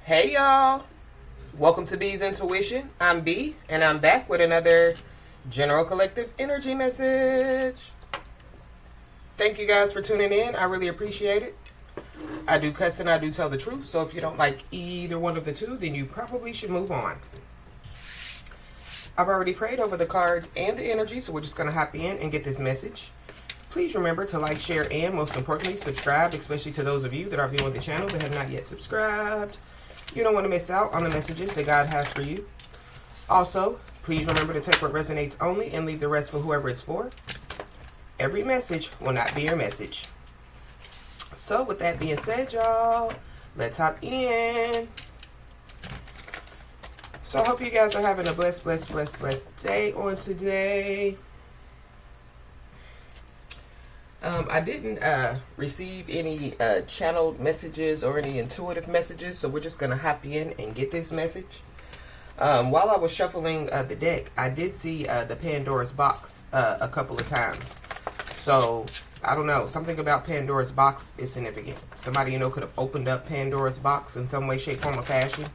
Hey y'all, welcome to B's Intuition. I'm B, and I'm back with another General Collective Energy message. Thank you guys for tuning in. I really appreciate it. I do cuss and I do tell the truth, so if you don't like either one of the two, then you probably should move on. I've already prayed over the cards and the energy, so we're just going to hop in and get this message. Please remember to like, share, and most importantly, subscribe, especially to those of you that are viewing the channel that have not yet subscribed. You don't want to miss out on the messages that God has for you. Also, please remember to take what resonates only and leave the rest for whoever it's for. Every message will not be your message. So with that being said, y'all, let's hop in. So I hope you guys are having a blessed day on today. I didn't receive any channeled messages or any intuitive messages, so we're just going to hop in and get this message. While I was shuffling the deck, I did see the Pandora's box a couple of times. So, I don't know, something about Pandora's box is significant. Somebody, could have opened up Pandora's box in some way, shape, form, or fashion.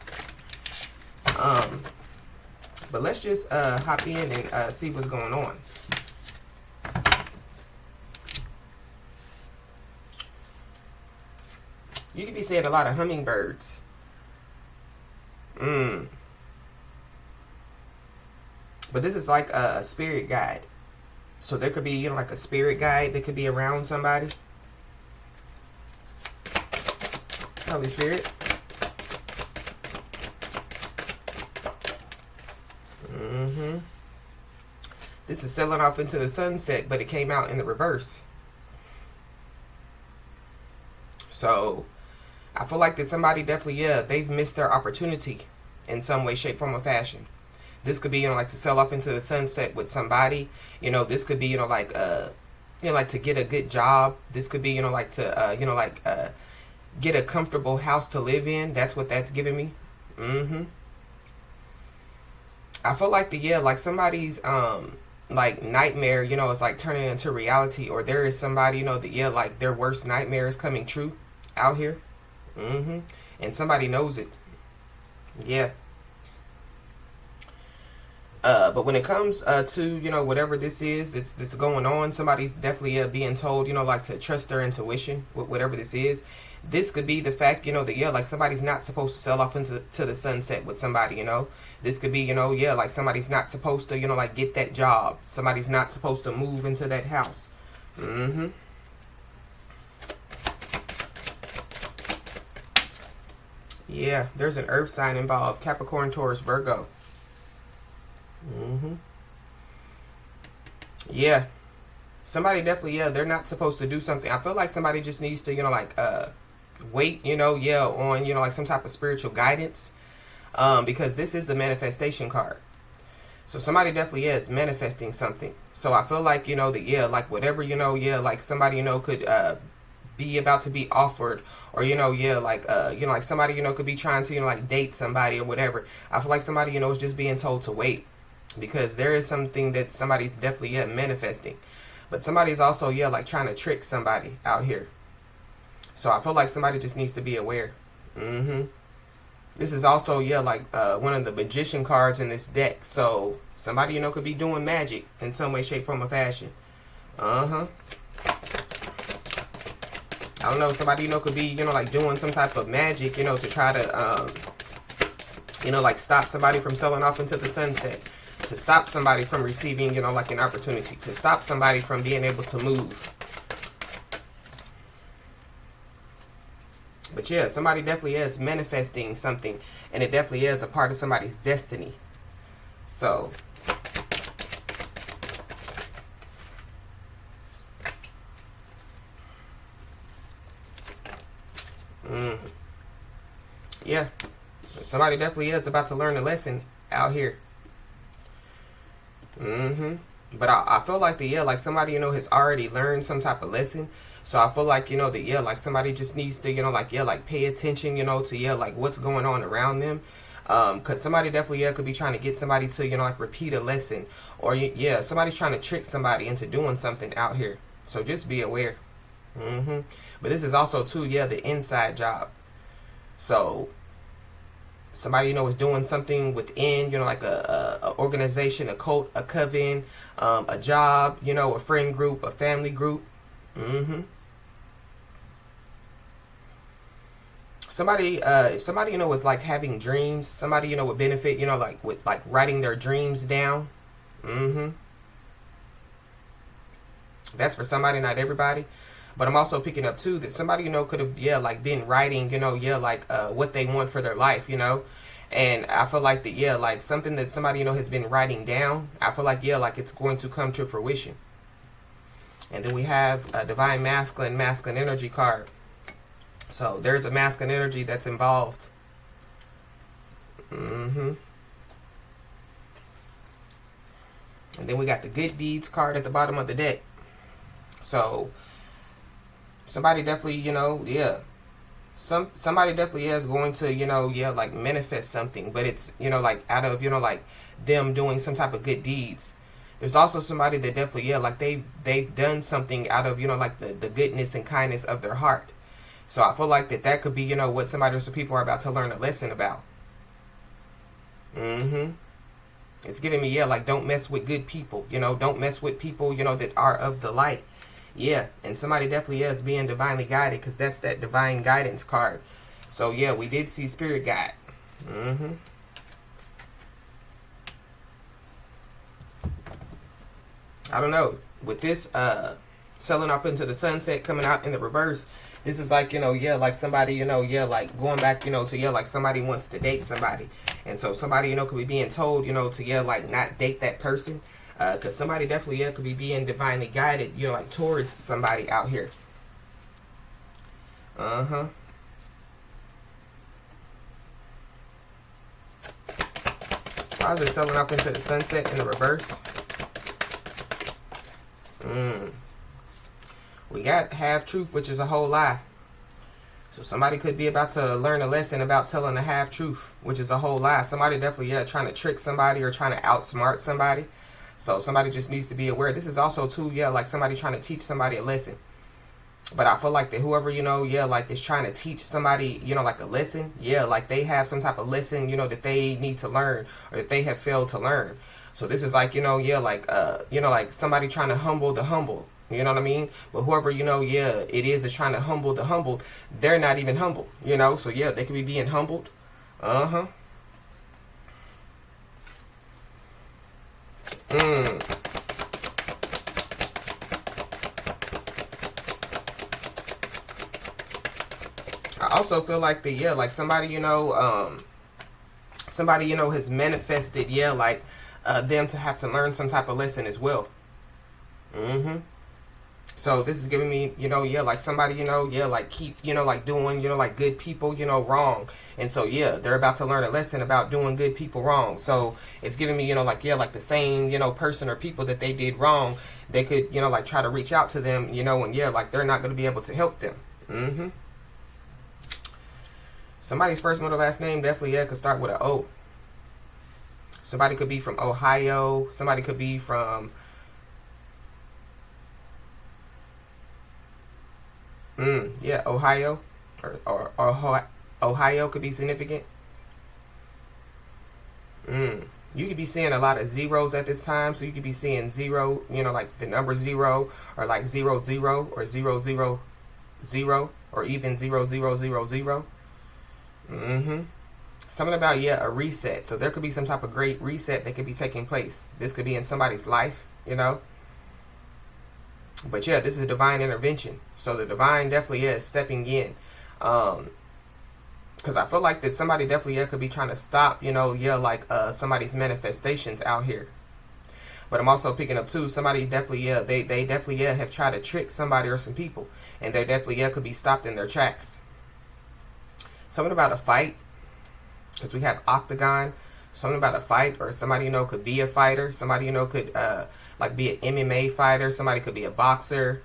But let's just hop in and see what's going on. You could be seeing a lot of hummingbirds. But this is like a spirit guide. So there could be, like a spirit guide that could be around somebody. Holy Spirit. This is sailing off into the sunset, but it came out in the reverse. So I feel like that somebody definitely, they've missed their opportunity in some way, shape, form, or fashion. This could be, like to sail off into the sunset with somebody. This could be, like to get a good job. This could be, like to, get a comfortable house to live in. That's what that's giving me. I feel like like somebody's, like nightmare, is like turning into reality, or there is somebody, that, like their worst nightmare is coming true out here. And somebody knows it. Yeah. But when it comes to, whatever this is that's going on, somebody's definitely being told, like to trust their intuition with whatever this is. This could be the fact, that, like somebody's not supposed to sail off into the sunset with somebody, This could be, like somebody's not supposed to, like get that job. Somebody's not supposed to move into that house. Yeah, there's an earth sign involved. Capricorn, Taurus, Virgo. Yeah. Somebody definitely, they're not supposed to do something. I feel like somebody just needs to, like, wait, on, like some type of spiritual guidance. Because this is the manifestation card. So somebody definitely is manifesting something. So I feel like, that, like whatever, like somebody, could, be about to be offered, or like somebody could be trying to like date somebody or whatever. I feel like somebody is just being told to wait, because there is something that somebody's definitely manifesting, but somebody's also like trying to trick somebody out here. So I feel like somebody just needs to be aware. This is also like one of the magician cards in this deck, so somebody could be doing magic in some way, shape, form, or fashion. I don't know, somebody, could be, like doing some type of magic, to try to, like stop somebody from selling off into the sunset, to stop somebody from receiving, like an opportunity, to stop somebody from being able to move. But yeah, somebody definitely is manifesting something, and it definitely is a part of somebody's destiny. So yeah, somebody definitely is about to learn a lesson out here. But I feel like like somebody, has already learned some type of lesson. So I feel like, that, like somebody just needs to, like pay attention, to, like what's going on around them. Because somebody definitely, could be trying to get somebody to, like repeat a lesson. Or, somebody's trying to trick somebody into doing something out here. So just be aware. But this is also, too, the inside job. So Somebody, is doing something within, like a organization, a cult, a coven, a job, a friend group, a family group. Somebody, if somebody, is like having dreams, somebody, would benefit, like with like writing their dreams down. That's for somebody, not everybody. But I'm also picking up too that somebody, could have, like been writing, like what they want for their life, And I feel like that, like something that somebody, has been writing down, I feel like, like it's going to come to fruition. And then we have a divine masculine energy card. So there's a masculine energy that's involved. And then we got the good deeds card at the bottom of the deck. So somebody definitely, somebody definitely is going to, like manifest something, but it's, like out of, like them doing some type of good deeds. There's also somebody that definitely, like they've done something out of, like the goodness and kindness of their heart. So I feel like that could be, what somebody or some people are about to learn a lesson about. It's giving me, like don't mess with good people, don't mess with people, that are of the light. Yeah, and somebody definitely is being divinely guided, because that's that divine guidance card. So yeah, we did see spirit guide. I don't know. With this selling off into the sunset, coming out in the reverse, this is like, like somebody, like going back, to, like somebody wants to date somebody. And so somebody, could be being told, to, like not date that person. Because somebody definitely could be being divinely guided, like towards somebody out here. Why is it selling off into the sunset in the reverse? We got half truth, which is a whole lie. So somebody could be about to learn a lesson about telling a half truth, which is a whole lie. Somebody definitely trying to trick somebody or trying to outsmart somebody. So somebody just needs to be aware. This is also too, like somebody trying to teach somebody a lesson. But I feel like that whoever, like is trying to teach somebody, like a lesson, like they have some type of lesson, that they need to learn or that they have failed to learn. So this is like, like somebody trying to humble the humble. You know what I mean? But whoever, it is trying to humble the humbled, they're not even humble, So yeah, they could be being humbled. I also feel like like somebody, somebody, has manifested, like them to have to learn some type of lesson as well. So this is giving me, like somebody, like keep, like doing, like good people, wrong. And so, they're about to learn a lesson about doing good people wrong. So it's giving me, like the same, person or people that they did wrong, they could, like try to reach out to them, and like they're not going to be able to help them. Somebody's first, middle, last name definitely, could start with an O. Somebody could be from Ohio. Somebody could be from... Ohio. Or Ohio could be significant. You could be seeing a lot of zeros at this time. So you could be seeing 0, like the number 0. Or like 00 or 000. Or even 0000. Something about, a reset. So there could be some type of great reset that could be taking place. This could be in somebody's life, But this is divine intervention. So the divine definitely is stepping in. Because I feel like that somebody definitely could be trying to stop, like somebody's manifestations out here. But I'm also picking up too, somebody definitely, they definitely have tried to trick somebody or some people. And they definitely could be stopped in their tracks. Something about a fight. Because we have octagon. Something about a fight, or somebody, could be a fighter. Somebody, could, like, be an MMA fighter. Somebody could be a boxer.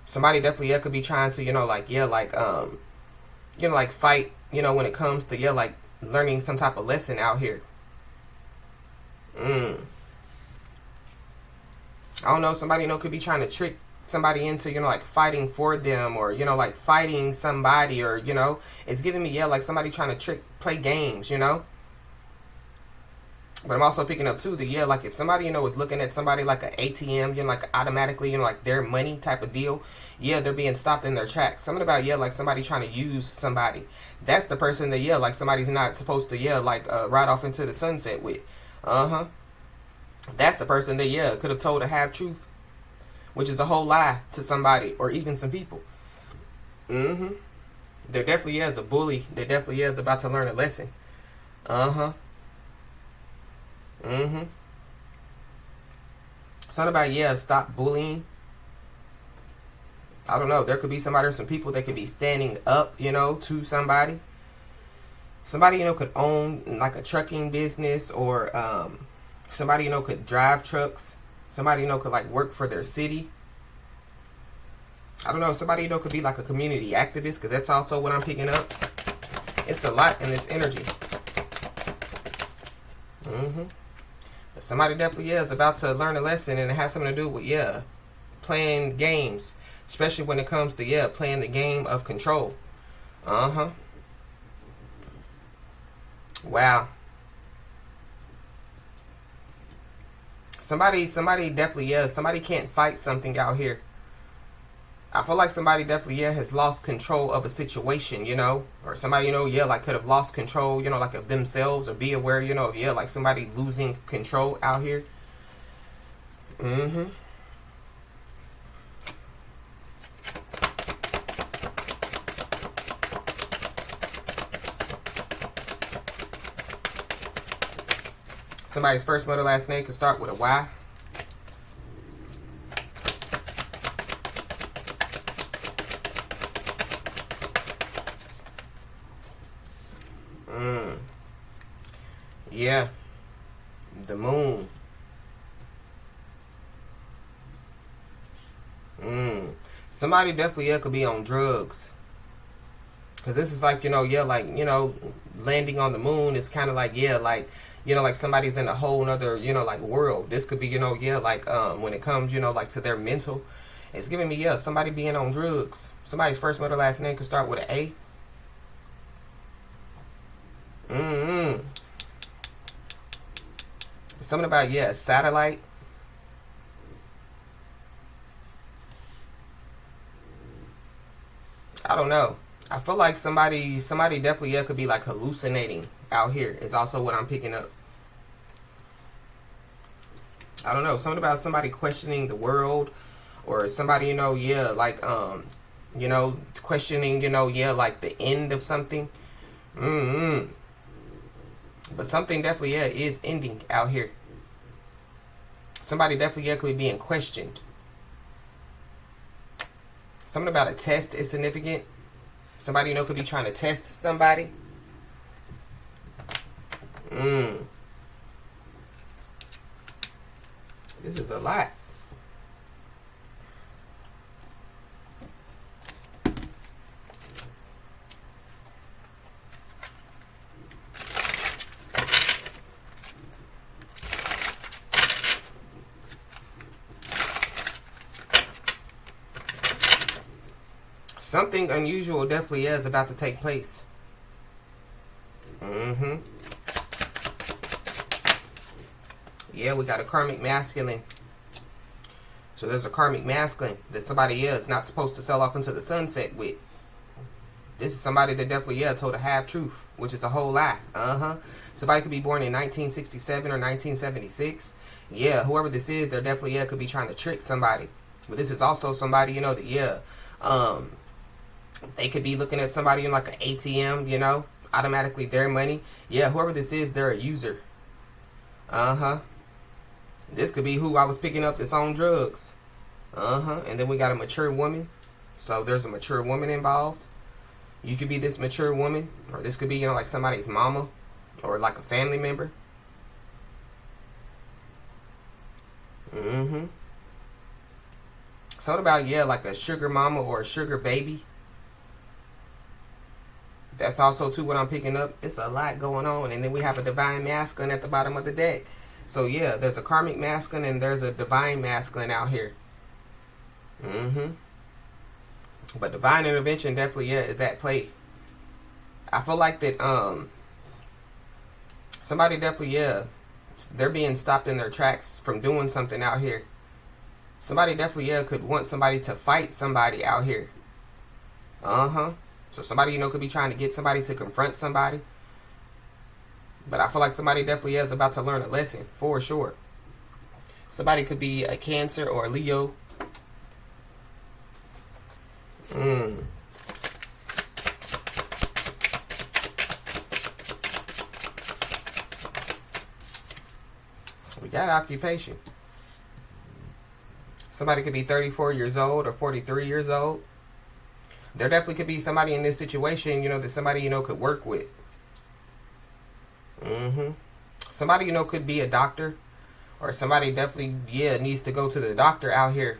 Somebody definitely, could be trying to, like fight, when it comes to, like, learning some type of lesson out here. I don't know, somebody, could be trying to trick somebody into, you know, like fighting for them, or, you know, like fighting somebody, or, you know, it's giving me, yeah, like somebody trying to play games, you know. But I'm also picking up too that, yeah, like if somebody, you know, is looking at somebody like an ATM, you know, like automatically, you know, like their money type of deal, yeah, they're being stopped in their tracks. Something about, yeah, like somebody trying to use somebody. That's the person that, yeah, like somebody's not supposed to, yeah, like ride off into the sunset with. That's the person that, yeah, could have told a half truth, which is a whole lie to somebody or even some people. There definitely is a bully. There definitely is about to learn a lesson. Something about, yeah, stop bullying. I don't know. There could be somebody or some people that could be standing up, you know, to somebody. Somebody, you know, could own like a trucking business, or somebody, you know, could drive trucks. Somebody, you know, could like work for their city. I don't know. Somebody, you know, could be like a community activist, because that's also what I'm picking up. It's a lot in this energy. Somebody definitely is about to learn a lesson, and it has something to do with, yeah, playing games, especially when it comes to, yeah, playing the game of control. Wow. Somebody definitely, yeah, somebody can't fight something out here. I feel like somebody definitely, yeah, has lost control of a situation, you know, or somebody, you know, yeah, like could have lost control, you know, like of themselves, or be aware, you know, of, yeah, like somebody losing control out here. Somebody's first, middle, last name could start with a Y. Yeah. The moon. Somebody definitely, yeah, could be on drugs. Because this is like, you know, yeah, like, you know, landing on the moon. It's kind of like, yeah, like, you know, like somebody's in a whole nother, you know, like world. This could be, you know, yeah, like when it comes, you know, like to their mental. It's giving me, yeah, somebody being on drugs. Somebody's first, middle, last name could start with an A. Something about, yeah, satellite. I don't know. I feel like somebody definitely, yeah, could be like hallucinating out here is also what I'm picking up. I don't know. Something about somebody questioning the world, or somebody, you know, yeah, like, you know, questioning, you know, yeah, like the end of something. But something definitely, yeah, is ending out here. Somebody definitely, yeah, could be being questioned. Something about a test is significant. Somebody, you know, could be trying to test somebody. This is a lot. Something unusual definitely is about to take place. Yeah, we got a karmic masculine. So there's a karmic masculine that somebody is not supposed to sell off into the sunset with. This is somebody that definitely, yeah, told a half truth, which is a whole lie. Somebody could be born in 1967 or 1976. Yeah, whoever this is, they're definitely, yeah, could be trying to trick somebody. But this is also somebody, you know, that, yeah, they could be looking at somebody in like an ATM, you know, automatically their money. Yeah, whoever this is, they're a user. This could be who I was picking up that's on drugs. And then we got a mature woman. So there's a mature woman involved. You could be this mature woman, or this could be, you know, like somebody's mama, or like a family member. Something about, yeah, like a sugar mama or a sugar baby. That's also too what I'm picking up. It's a lot going on. And then we have a divine masculine at the bottom of the deck. So yeah, there's a karmic masculine and there's a divine masculine out here. Mm-hmm. But divine intervention definitely, yeah, is at play. I feel like that somebody definitely, yeah, they're being stopped in their tracks from doing something out here. Somebody definitely, yeah, could want somebody to fight somebody out here. Uh-huh. So somebody, could be trying to get somebody to confront somebody. But I feel like somebody definitely is about to learn a lesson, for sure. Somebody could be a Cancer or a Leo. We got occupation. Somebody could be 34 years old or 43 years old. There definitely could be somebody in this situation, that somebody, could work with. Somebody, could be a doctor. Or somebody definitely, yeah, needs to go to the doctor out here.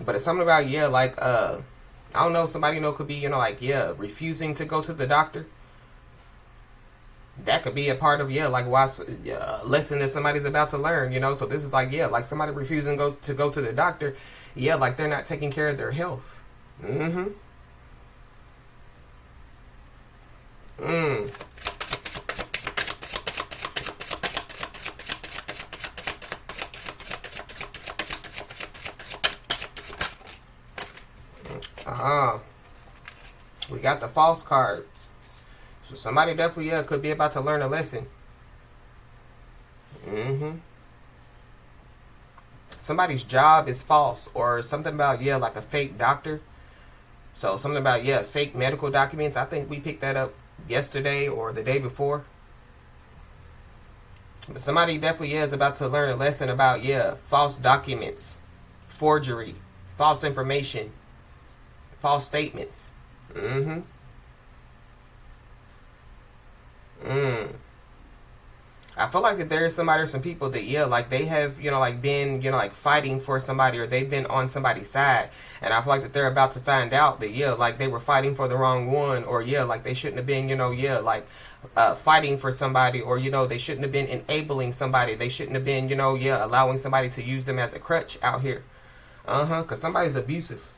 But it's something about, yeah, like, I don't know, somebody, could be, like, yeah, refusing to go to the doctor. That could be a part of, yeah, like, why, lesson that somebody's about to learn, So this is like, yeah, like somebody refusing to go to the doctor. Yeah, like they're not taking care of their health. Mm-hmm. We got the false card. So somebody definitely, yeah, could be about to learn a lesson. Somebody's job is false, or something about, yeah, like a fake doctor. So something about, yeah, fake medical documents. I think we picked that up yesterday or the day before. But somebody definitely, yeah, is about to learn a lesson about, yeah, false documents, forgery, false information, false statements. I feel like that there is somebody or some people that, yeah, like they have, like been, like fighting for somebody, or they've been on somebody's side. And I feel like that they're about to find out that, yeah, like they were fighting for the wrong one, or, yeah, like they shouldn't have been, yeah, like fighting for somebody, or, they shouldn't have been enabling somebody. They shouldn't have been, yeah, allowing somebody to use them as a crutch out here. Because somebody's abusive.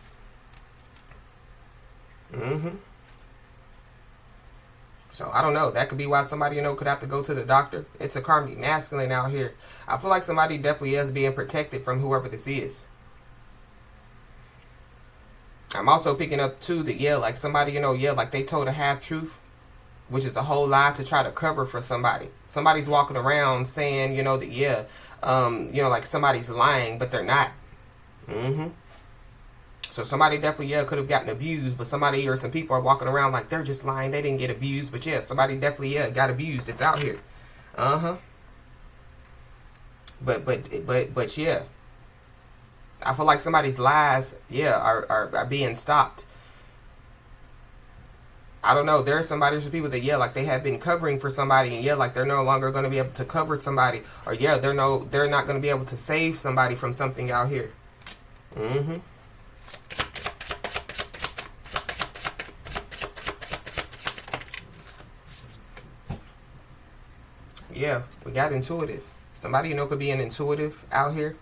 So, I don't know. That could be why somebody, could have to go to the doctor. It's a karmic masculine out here. I feel like somebody definitely is being protected from whoever this is. I'm also picking up, too, that, yeah, like somebody, yeah, like they told a half-truth, which is a whole lie to try to cover for somebody. Somebody's walking around saying, that, yeah, like somebody's lying, but they're not. So somebody definitely, yeah, could have gotten abused, but somebody or some people are walking around like they're just lying. They didn't get abused, but yeah, somebody definitely, yeah, got abused. It's out here. But yeah, I feel like somebody's lies, yeah, are being stopped. I don't know. There are somebody or some people that, yeah, like they have been covering for somebody, and yeah, like they're no longer going to be able to cover somebody, or yeah, they're not going to be able to save somebody from something out here. Yeah, we got intuitive. Somebody, could be an intuitive out here.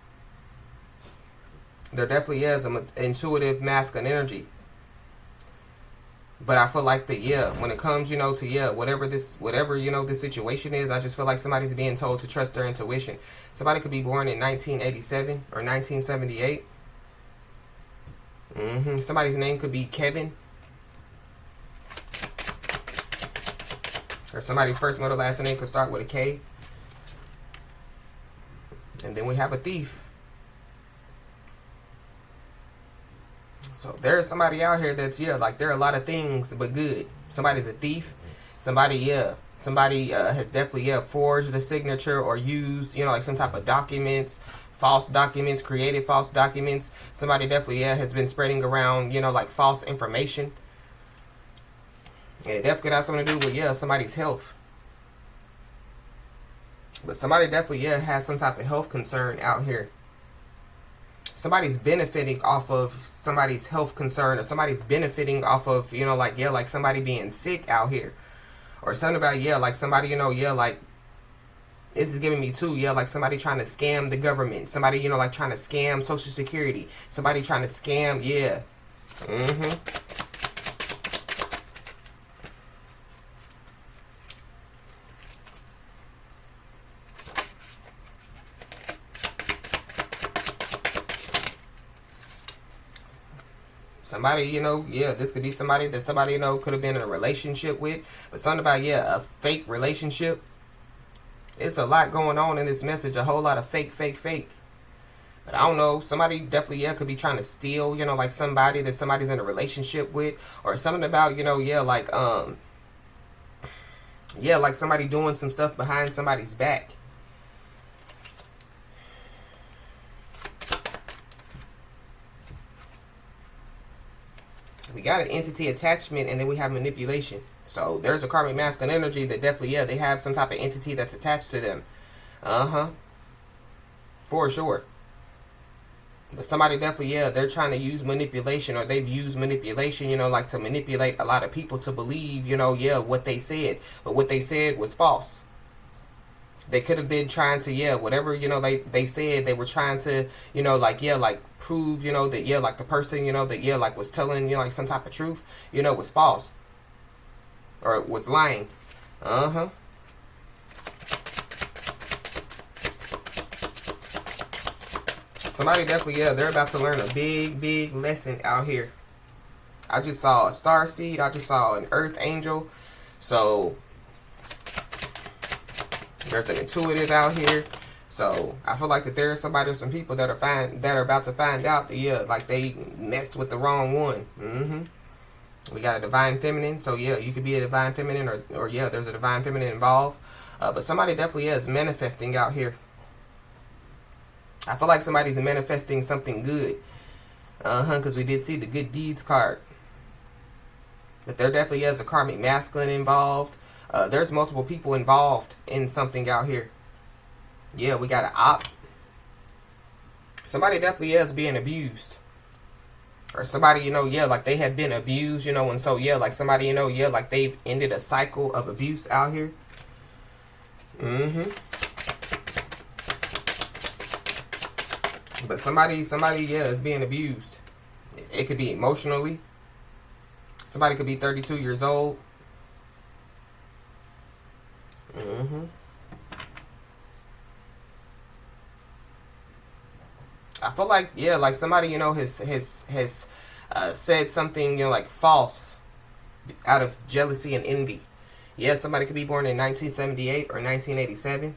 There definitely is an intuitive masculine energy. But I feel like that, yeah, when it comes, to, yeah, whatever this situation is, I just feel like somebody's being told to trust their intuition. Somebody could be born in 1987 or 1978. Somebody's name could be Kevin. Or somebody's first, middle, last name could start with a K. And then we have a thief. So there's somebody out here that's, yeah, like there are a lot of things but good. Somebody's a thief. Somebody has definitely, yeah, forged a signature or used, like some type of documents, false documents, created false documents. Somebody definitely, yeah, has been spreading around, like false information. It definitely has something to do with, yeah, somebody's health. But somebody definitely, yeah, has some type of health concern out here. Somebody's benefiting off of somebody's health concern, or somebody's benefiting off of, like, yeah, like somebody being sick out here. Or something about, yeah, like somebody, yeah, like this is giving me too, yeah, like somebody trying to scam the government. Somebody, you know, like trying to scam Social Security. Somebody trying to scam, yeah. Somebody, you know, yeah, this could be somebody that somebody, you know, could have been in a relationship with. But something about, yeah, a fake relationship. It's a lot going on in this message. A whole lot of fake. But I don't know. Somebody definitely, yeah, could be trying to steal, you know, like somebody that somebody's in a relationship with. Or something about, you know, yeah, like somebody doing some stuff behind somebody's back. We got an entity attachment, and then we have manipulation. So there's a karmic masculine energy that definitely, yeah, they have some type of entity that's attached to them. For sure. But somebody definitely, yeah, they're trying to use manipulation, or they've used manipulation, you know, like to manipulate a lot of people to believe, you know, yeah, what they said. But what they said was false. They could have been trying to, yeah, whatever, you know, they said, they were trying to, you know, like, yeah, like prove, you know, that, yeah, like the person, you know, that, yeah, like was telling, you know, like some type of truth, you know, was false. Or was lying. Somebody definitely, yeah, they're about to learn a big lesson out here. I just saw a star seed. I just saw an earth angel. So there's an intuitive out here. So I feel like that there is somebody or some people that are about to find out that, yeah, like they messed with the wrong one. We got a divine feminine. So yeah, you could be a divine feminine, or yeah, there's a divine feminine involved. But somebody definitely is manifesting out here. I feel like somebody's manifesting something good. Because we did see the good deeds card. But there definitely is a karmic masculine involved. There's multiple people involved in something out here. Yeah, we got an op. Somebody definitely is being abused. Or somebody, you know, yeah, like they have been abused, you know, and so, yeah, like somebody, you know, yeah, like they've ended a cycle of abuse out here. But somebody, yeah, is being abused. It could be emotionally. Somebody could be 32 years old. I feel like, yeah, like somebody, you know, has said something, you know, like false out of jealousy and envy. Yeah, somebody could be born in 1978 or 1987.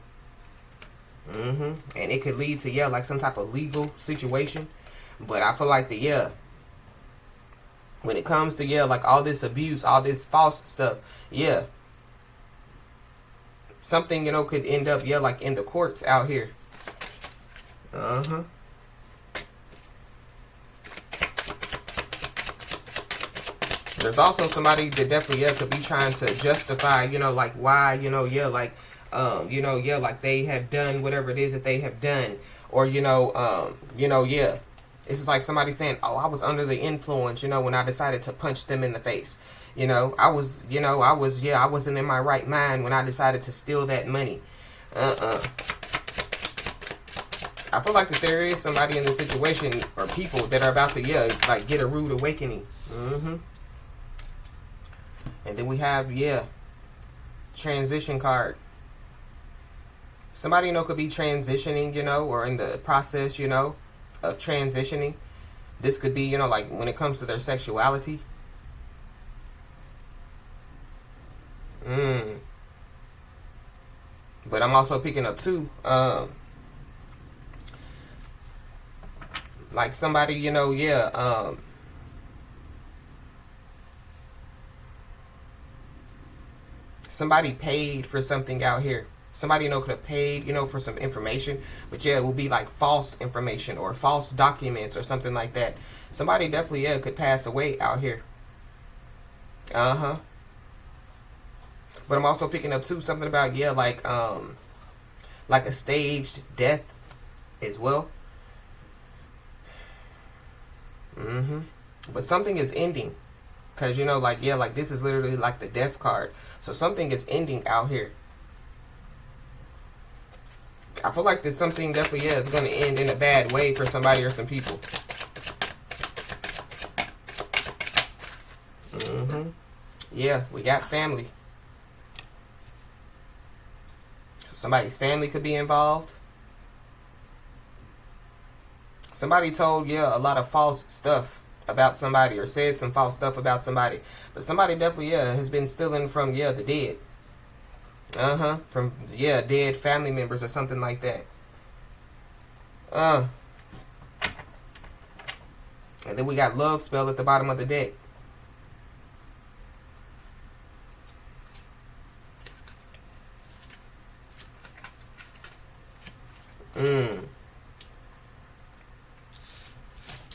And it could lead to, yeah, like some type of legal situation. But I feel like that, yeah, when it comes to, yeah, like all this abuse, all this false stuff, yeah, something, you know, could end up, yeah, like in the courts out here. There's also somebody that definitely, yeah, could be trying to justify, you know, like why, you know, yeah, like, you know, yeah, like they have done whatever it is that they have done. Or, you know, yeah, it's just like somebody saying, oh, I was under the influence, you know, when I decided to punch them in the face. You know, I wasn't in my right mind when I decided to steal that money. I feel like that there is somebody in the situation or people that are about to, yeah, like get a rude awakening. And then we have, yeah, transition card. Somebody, you know, could be transitioning, you know, or in the process, you know, of transitioning. This could be, you know, like when it comes to their sexuality. But I'm also picking up too, like somebody, you know, yeah, somebody paid for something out here. Somebody, you know, could have paid, you know, for some information. But yeah, it will be like false information or false documents or something like that. Somebody definitely, yeah, could pass away out here. But I'm also picking up too something about, yeah, like a staged death as well. But something is ending. Because, you know, like, yeah, like this is literally like the death card. So something is ending out here. I feel like that something definitely is going to end in a bad way for somebody or some people. Yeah, we got family. Somebody's family could be involved. Somebody told, a lot of false stuff about somebody or said some false stuff about somebody. But somebody definitely, has been stealing from, the dead. From, dead family members or something like that. And then we got love spell at the bottom of the deck.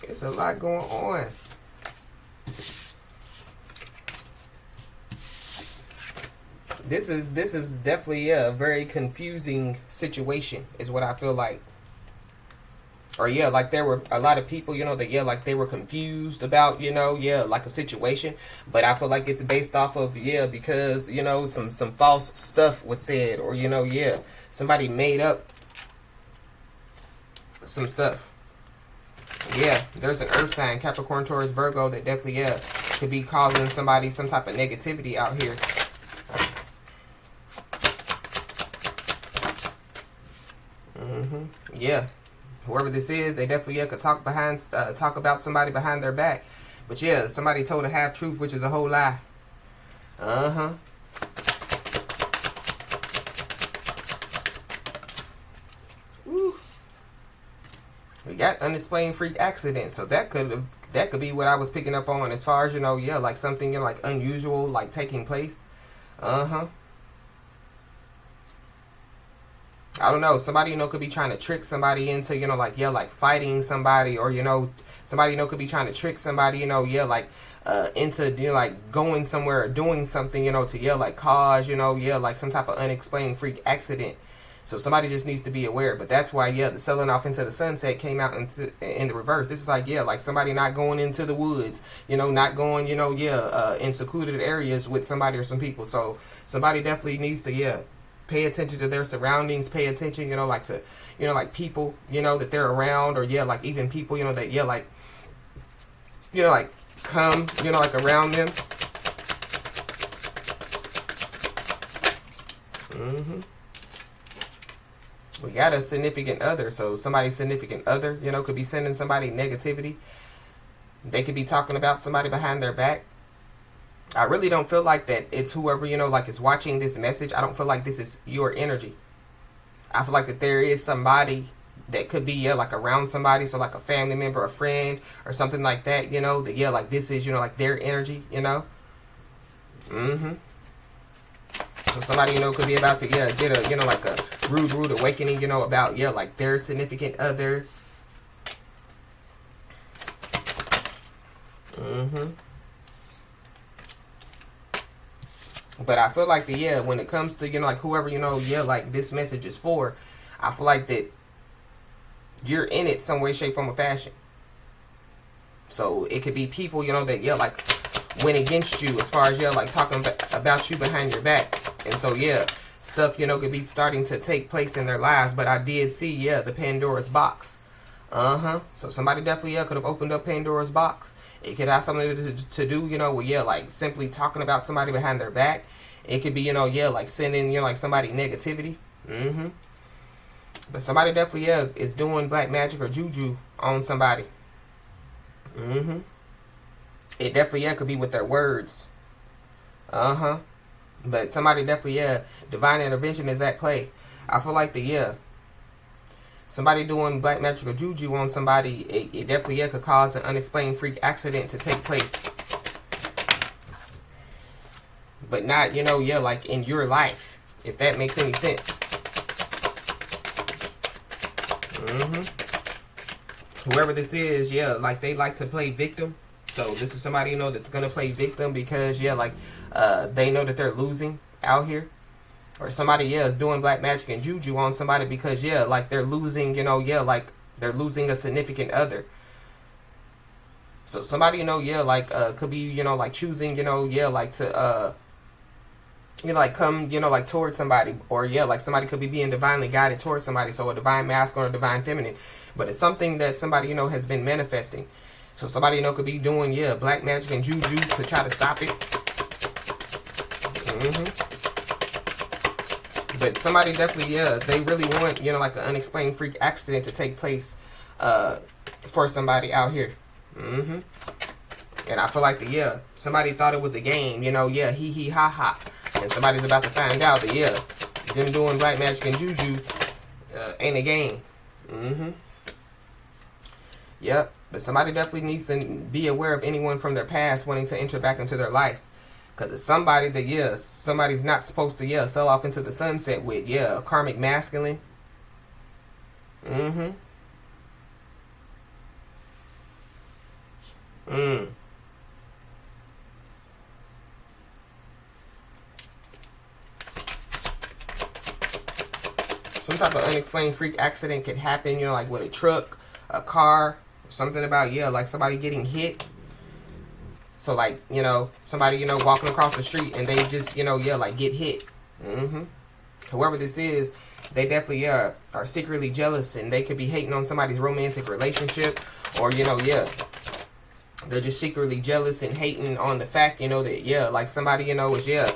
It's a lot going on. This is definitely a very confusing situation, is what I feel like. Or like there were a lot of people, that like they were confused about, like a situation. But I feel like it's based off of, because, some false stuff was said, or, somebody made up some stuff. There's an earth sign, Capricorn, Taurus, Virgo, that definitely, could be causing somebody some type of negativity out here. Whoever this is, they definitely could talk about somebody behind their back. But somebody told a half truth, which is a whole lie. Woo. We got unexplained freak accident, so that could be what I was picking up on as far as like something like unusual like taking place. I don't know. Somebody, could be trying to trick somebody into, like fighting somebody, or, somebody, could be trying to trick somebody, into, like going somewhere or doing something, to, like cause, like some type of unexplained freak accident. So somebody just needs to be aware. But that's why, the selling off into the sunset came out in the reverse. This is like, like somebody not going into the woods, not going, in secluded areas with somebody or some people. So somebody definitely needs to, pay attention to their surroundings, pay attention, like to, like people, that they're around, or like even people, that, like come, like around them. We got a significant other, so somebody's significant other, could be sending somebody negativity. They could be talking about somebody behind their back. I really don't feel like that it's whoever, like is watching this message. I don't feel like this is your energy. I feel like that there is somebody that could be, like around somebody. So like a family member, a friend, or something like that, that, like this is, like their energy, So somebody, could be about to, get a, like a rude awakening, about, like their significant other. But I feel like when it comes to, like whoever, like this message is for, I feel like that you're in it some way, shape, form, or fashion. So it could be people, that, like went against you as far as, like talking about you behind your back. And so, stuff, could be starting to take place in their lives. But I did see, the Pandora's box. So somebody definitely, could have opened up Pandora's box. It could have something to do, with, like simply talking about somebody behind their back. It could be, like sending, like somebody negativity. But somebody definitely, is doing black magic or juju on somebody. It definitely, could be with their words. But somebody definitely, divine intervention is at play. I feel like somebody doing black magic or juju on somebody, it definitely, could cause an unexplained freak accident to take place. But not, like in your life, if that makes any sense. Whoever this is, like they like to play victim. So this is somebody, that's going to play victim because, like, they know that they're losing out here. Or somebody, is doing black magic and juju on somebody because, like they're losing, like they're losing a significant other. So somebody, like, could be, like choosing, like to, you know, like come, you know, like towards somebody, or yeah, like somebody could be being divinely guided towards somebody. So a divine masculine or divine feminine, but it's something that somebody, you know, has been manifesting. So somebody, you know, could be doing, yeah, black magic and juju to try to stop it. But somebody definitely, yeah, they really want, you know, like an unexplained freak accident to take place for somebody out here. And I feel like, yeah, somebody thought it was a game, you know, yeah, hee hee ha ha. And somebody's about to find out that, yeah, them doing black magic and juju ain't a game. Yep. But somebody definitely needs to be aware of anyone from their past wanting to enter back into their life. Because it's somebody that, yeah, somebody's not supposed to, yeah, sell off into the sunset with, yeah, a karmic masculine. Some type of unexplained freak accident could happen, you know, like with a truck, a car, something about, yeah, like somebody getting hit. So, like, you know, somebody, you know, walking across the street and they just, you know, yeah, like get hit. Whoever this is, they definitely are secretly jealous, and they could be hating on somebody's romantic relationship, or, you know, yeah, they're just secretly jealous and hating on the fact, you know, that, yeah, like somebody, you know, is, yeah,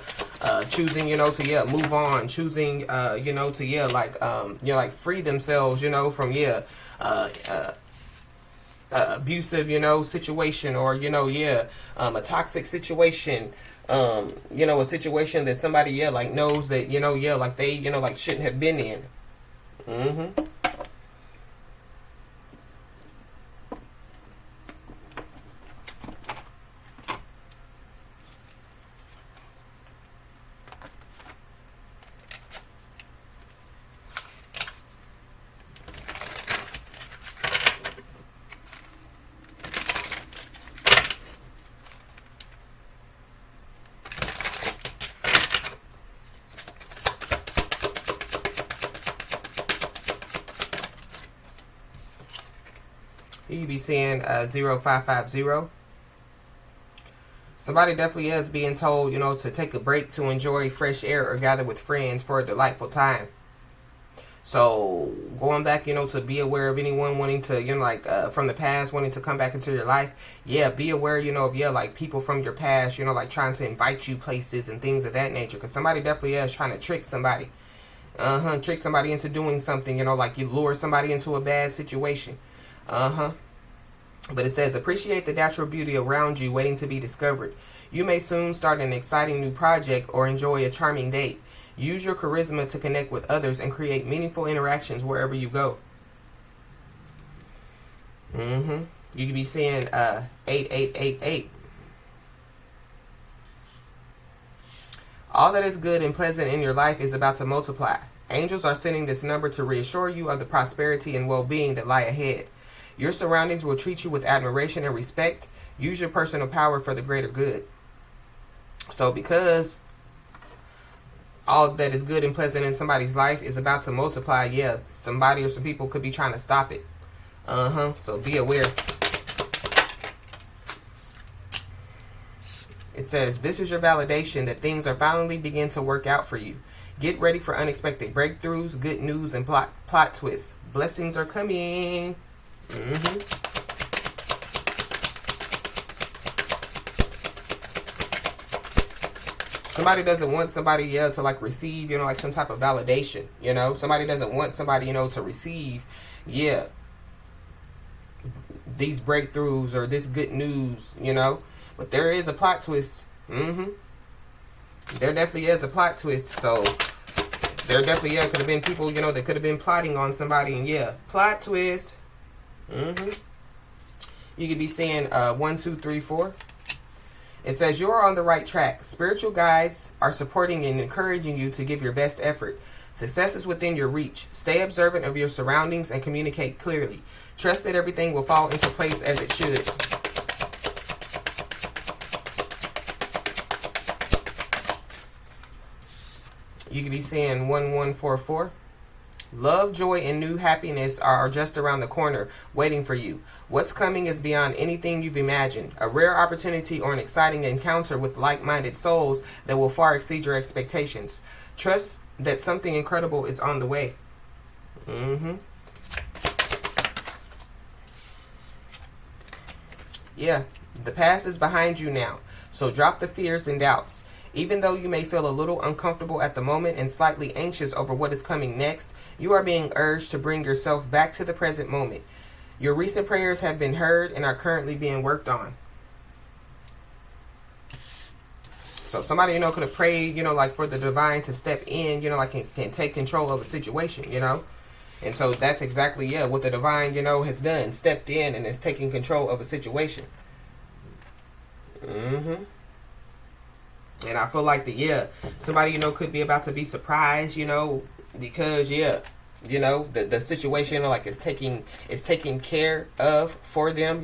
choosing, you know, to, yeah, move on, choosing, you know, to, yeah, like, you know, like free themselves, you know, from, yeah, abusive, you know, situation, or, you know, yeah, a toxic situation, you know, a situation that somebody, yeah, like knows that, you know, yeah, like they, you know, like shouldn't have been in. You be seeing 0550. Somebody definitely is being told, you know, to take a break to enjoy fresh air or gather with friends for a delightful time. So going back, you know, to be aware of anyone wanting to, you know, like from the past wanting to come back into your life. Yeah, be aware, you know, of, yeah, like people from your past, you know, like trying to invite you places and things of that nature. Because somebody definitely is trying to trick somebody. Trick somebody into doing something, you know, like you lure somebody into a bad situation. But it says, appreciate the natural beauty around you waiting to be discovered. You may soon start an exciting new project or enjoy a charming date. Use your charisma to connect with others and create meaningful interactions wherever you go. You could be saying 8888. All that is good and pleasant in your life is about to multiply. Angels are sending this number to reassure you of the prosperity and well-being that lie ahead. Your surroundings will treat you with admiration and respect. Use your personal power for the greater good. So because all that is good and pleasant in somebody's life is about to multiply, yeah, somebody or some people could be trying to stop it. So be aware. It says, this is your validation that things are finally beginning to work out for you. Get ready for unexpected breakthroughs, good news, and plot twists. Blessings are coming. Somebody doesn't want somebody, yeah, to like receive, you know, like some type of validation, you know. Somebody doesn't want somebody, you know, to receive, yeah, these breakthroughs or this good news, you know. But there is a plot twist. There definitely is a plot twist. So there definitely, yeah, could have been people, you know, that could have been plotting on somebody, and yeah, plot twist. You could be saying 1, 2, 3, 4. It says you are on the right track. Spiritual guides are supporting and encouraging you to give your best effort. Success is within your reach. Stay observant of your surroundings and communicate clearly. Trust that everything will fall into place as it should. You could be saying 1144. Love, joy, and new happiness are just around the corner, waiting for you. What's coming is beyond anything you've imagined. A rare opportunity or an exciting encounter with like-minded souls that will far exceed your expectations. Trust that something incredible is on the way. Yeah, the past is behind you now, so drop the fears and doubts. Even though you may feel a little uncomfortable at the moment and slightly anxious over what is coming next, you are being urged to bring yourself back to the present moment. Your recent prayers have been heard and are currently being worked on. So somebody, could have prayed, like for the divine to step in, like can take control of a situation, And so that's exactly, what the divine, has done. Stepped in and is taking control of a situation. And I feel like somebody, could be about to be surprised, because, the situation, like is taking care of for them,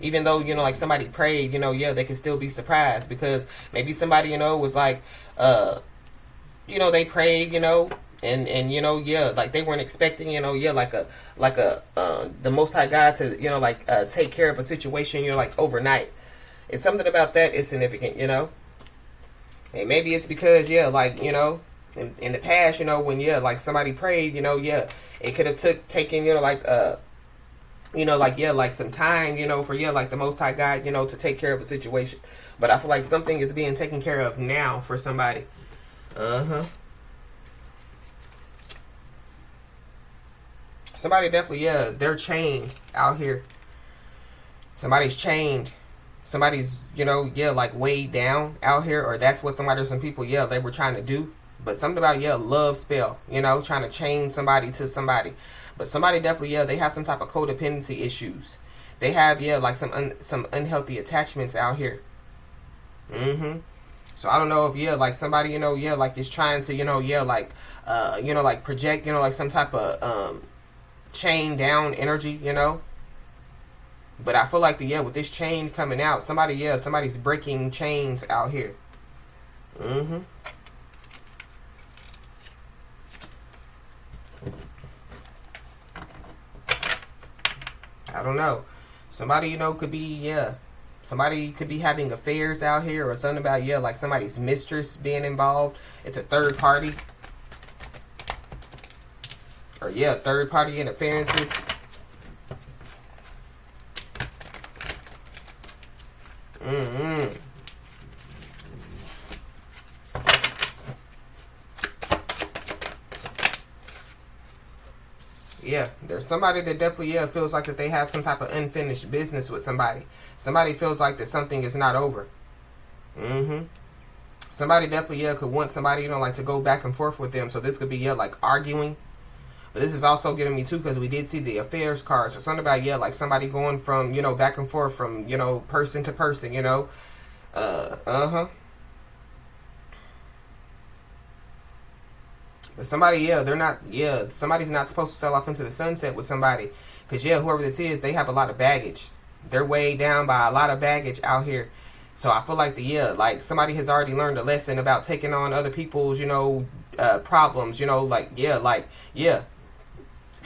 even though, like somebody prayed, they can still be surprised because maybe somebody, was like, they prayed, and like they weren't expecting, the Most High God to, take care of a situation, like overnight. And something about that is significant, And maybe it's because, in the past, when, like somebody prayed, it could have taken, some time, for, like the Most High God, to take care of a situation. But I feel like something is being taken care of now for somebody. Somebody definitely, they're chained out here. Somebody's chained. Somebody's, like weighed down out here, or that's what somebody or some people, they were trying to do. But something about, love spell, trying to chain somebody to somebody. But somebody definitely, they have some type of codependency issues. They have, like some unhealthy attachments out here. So I don't know if, like somebody, like is trying to, like project, like some type of chain down energy, But I feel like with this chain coming out, somebody's breaking chains out here. I don't know. Somebody, could be, somebody could be having affairs out here or something about, like somebody's mistress being involved. It's a third party. Or, third party interferences. Yeah, there's somebody that definitely, feels like that they have some type of unfinished business with somebody. Somebody feels like that something is not over. Somebody definitely, could want somebody, like to go back and forth with them. So this could be, like arguing. But this is also giving me, too, because we did see the affairs cards. Or something about, like somebody going from, back and forth from, person to person, But somebody, they're not, somebody's not supposed to sell off into the sunset with somebody. Because, whoever this is, they have a lot of baggage. They're weighed down by a lot of baggage out here. So I feel like like somebody has already learned a lesson about taking on other people's, problems,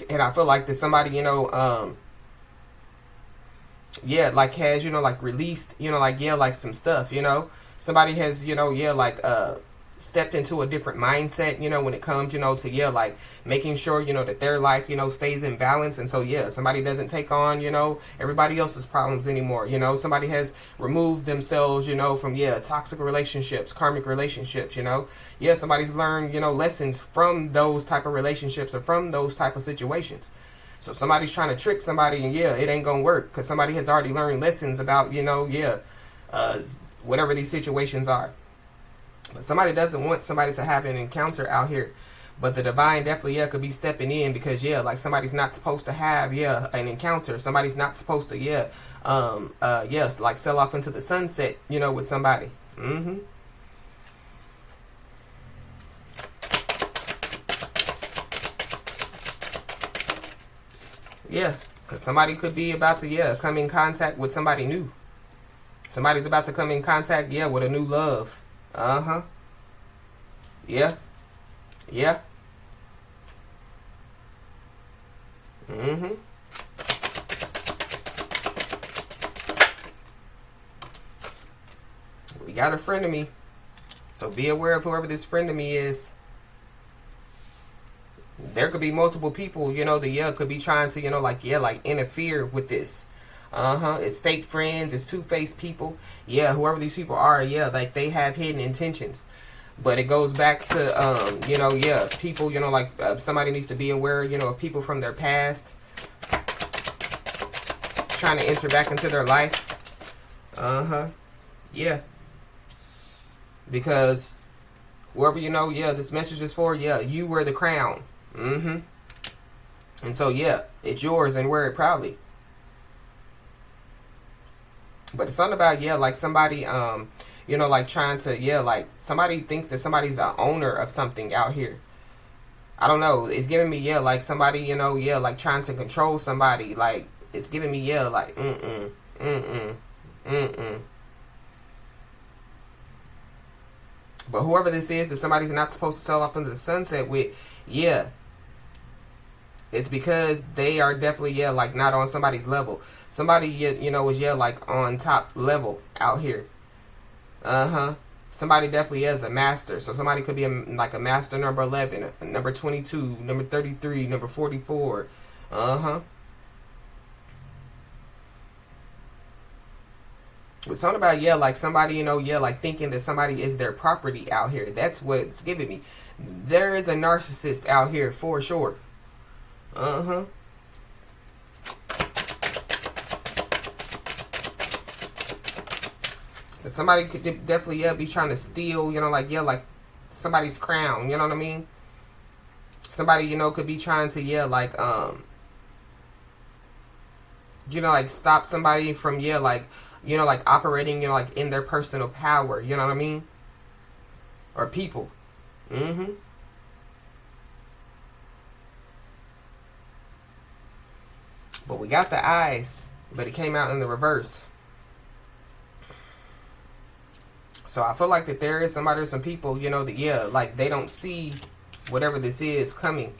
And I feel like that somebody, like has, like released, like some stuff, Somebody has, stepped into a different mindset, when it comes, to, like making sure, that their life, stays in balance. And so, somebody doesn't take on, everybody else's problems anymore. Somebody has removed themselves, from, toxic relationships, karmic relationships, somebody's learned, lessons from those type of relationships or from those type of situations. So somebody's trying to trick somebody and it ain't gonna work because somebody has already learned lessons about, whatever these situations are. But somebody doesn't want somebody to have an encounter out here. But the divine definitely, could be stepping in because, like somebody's not supposed to have, an encounter. Somebody's not supposed to, like sell off into the sunset, with somebody. Yeah, because somebody could be about to, come in contact with somebody new. Somebody's about to come in contact, with a new love. Yeah. Mm-hmm. We got a friend of me. So be aware of whoever this friend of me is. There could be multiple people, that could be trying to, like interfere with this. It's fake friends, it's two-faced people. Yeah, whoever these people are, like they have hidden intentions. But it goes back to people, somebody needs to be aware, of people from their past trying to enter back into their life. Yeah. Because whoever this message is for, you wear the crown. And so it's yours and wear it proudly. But it's something about like somebody like trying to like somebody thinks that somebody's the owner of something out here. I don't know. It's giving me like somebody like trying to control somebody. Like it's giving me like But whoever this is that somebody's not supposed to sell off into the sunset with, it's because they are definitely, like not on somebody's level. Somebody, is, like on top level out here. Somebody definitely is a master. So somebody could be like a master number 11, number 22, number 33, number 44. But something about, like somebody, like thinking that somebody is their property out here. That's what it's giving me. There is a narcissist out here for sure. Somebody could definitely, be trying to steal, like somebody's crown, you know what I mean? Somebody, could be trying to, like stop somebody from, like operating, like in their personal power, you know what I mean? Or people. But we got the eyes, but it came out in the reverse. So I feel like that there is somebody or some people, that, like they don't see whatever this is coming.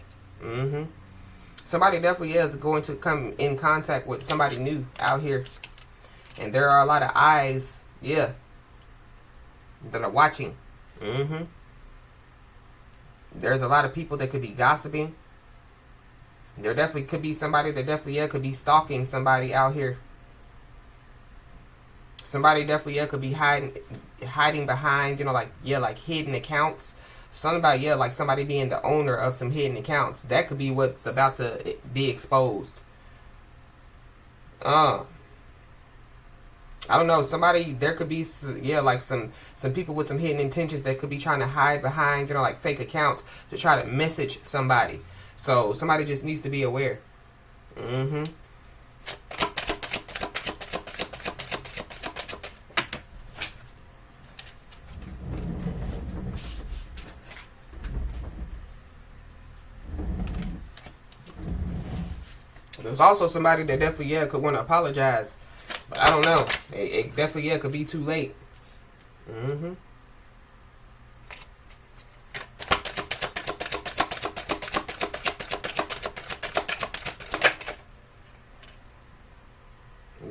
Somebody definitely is going to come in contact with somebody new out here. And there are a lot of eyes, that are watching. There's a lot of people that could be gossiping. There definitely could be somebody that definitely, could be stalking somebody out here. Somebody definitely, could be hiding behind, like hidden accounts. Something about, like somebody being the owner of some hidden accounts. That could be what's about to be exposed. I don't know. Somebody, there could be, like some people with some hidden intentions that could be trying to hide behind, like fake accounts to try to message somebody. So somebody just needs to be aware. There's also somebody that definitely, could want to apologize. But I don't know. It definitely, could be too late.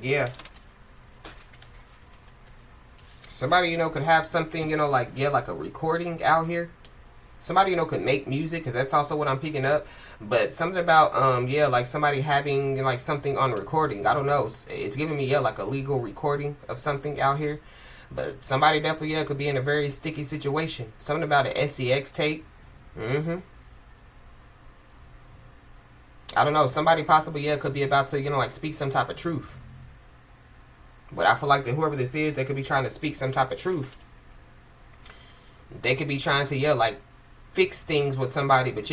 Yeah. Somebody, could have something, like a recording out here. Somebody, could make music, because that's also what I'm picking up. But something about, like somebody having, like something on recording. I don't know. It's giving me, like a legal recording of something out here. But somebody definitely, could be in a very sticky situation. Something about an SEX tape. I don't know. Somebody possibly, could be about to, like speak some type of truth. But I feel like that whoever this is, they could be trying to speak some type of truth. They could be trying to, like fix things with somebody. But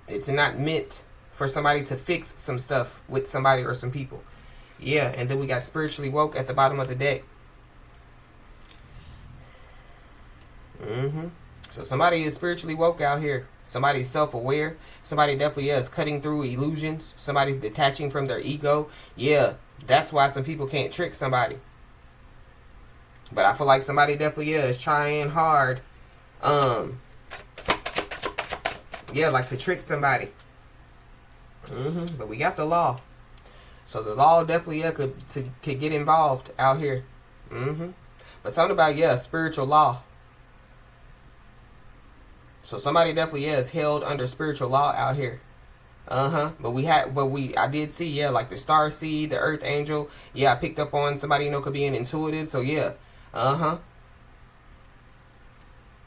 it's not meant for somebody to fix some stuff with somebody or some people. And then we got spiritually woke at the bottom of the deck. So somebody is spiritually woke out here. Somebody's self-aware. Somebody definitely is cutting through illusions. Somebody's detaching from their ego. That's why some people can't trick somebody. But I feel like somebody definitely is trying hard. Like to trick somebody. But we got the law. So the law definitely could get involved out here. But something about, spiritual law. So somebody definitely is held under spiritual law out here. I did see, like the star seed, the earth angel. I picked up on somebody, could be an intuitive. So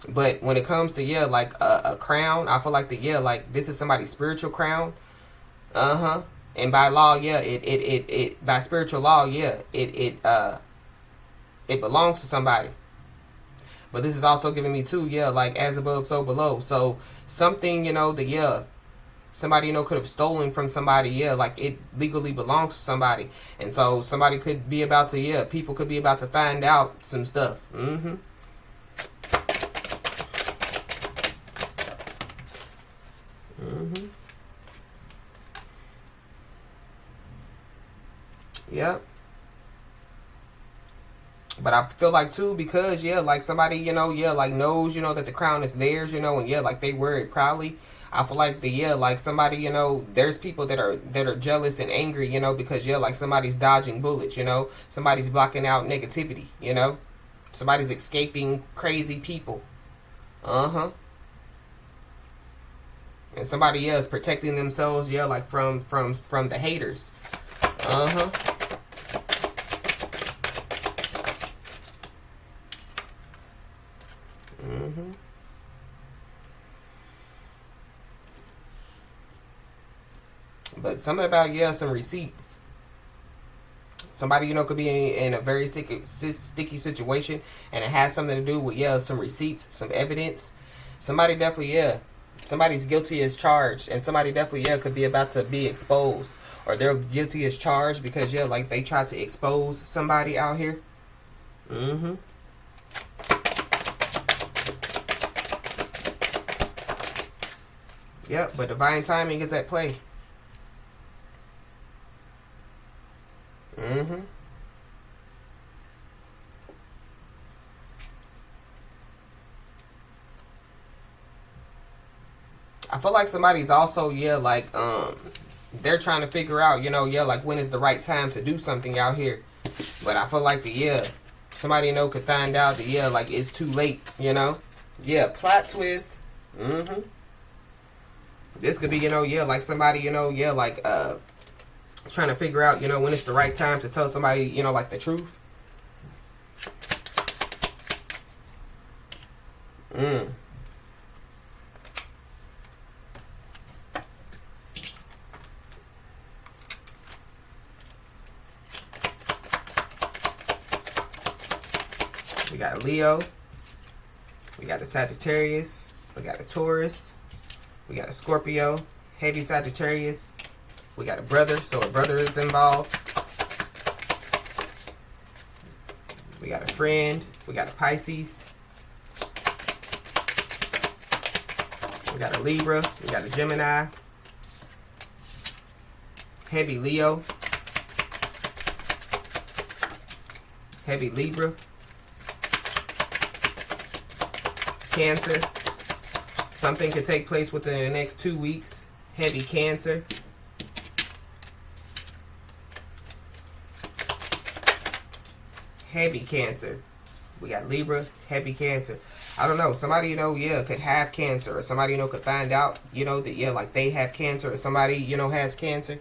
But when it comes to, like a crown, I feel like like this is somebody's spiritual crown. And by law, it by spiritual law, it belongs to somebody. But this is also giving me too, like as above, so below. So something, somebody, could have stolen from somebody, like it legally belongs to somebody. And so somebody could be about to, people could be about to find out some stuff. Yep. But I feel like too, because like somebody, like knows, that the crown is theirs, and like they wear it proudly. I feel like like somebody, there's people that are jealous and angry, because like somebody's dodging bullets, somebody's blocking out negativity, somebody's escaping crazy people. And somebody else protecting themselves, like from the haters. But something about some receipts. Somebody could be in a very sticky situation, and it has something to do with some receipts, some evidence. Somebody definitely somebody's guilty as charged, and somebody definitely could be about to be exposed, or they're guilty as charged because like they tried to expose somebody out here. Yep, but divine timing is at play. I feel like somebody's also like they're trying to figure out like when is the right time to do something out here. But I feel like somebody could find out that like it's too late. Plot twist. This could be like somebody like trying to figure out when it's the right time to tell somebody like the truth. We got Leo. We got the Sagittarius. We got a Taurus. We got a Scorpio. Heavy Sagittarius. We got a brother, so a brother is involved. We got a friend. We got a Pisces. We got a Libra. We got a Gemini. Heavy Leo. Heavy Libra. Cancer. Something could take place within the next 2 weeks. Heavy Cancer. Heavy Cancer. We got Libra, heavy Cancer. I don't know. Somebody, could have cancer, or somebody, could find out, that, like they have cancer, or somebody, has cancer.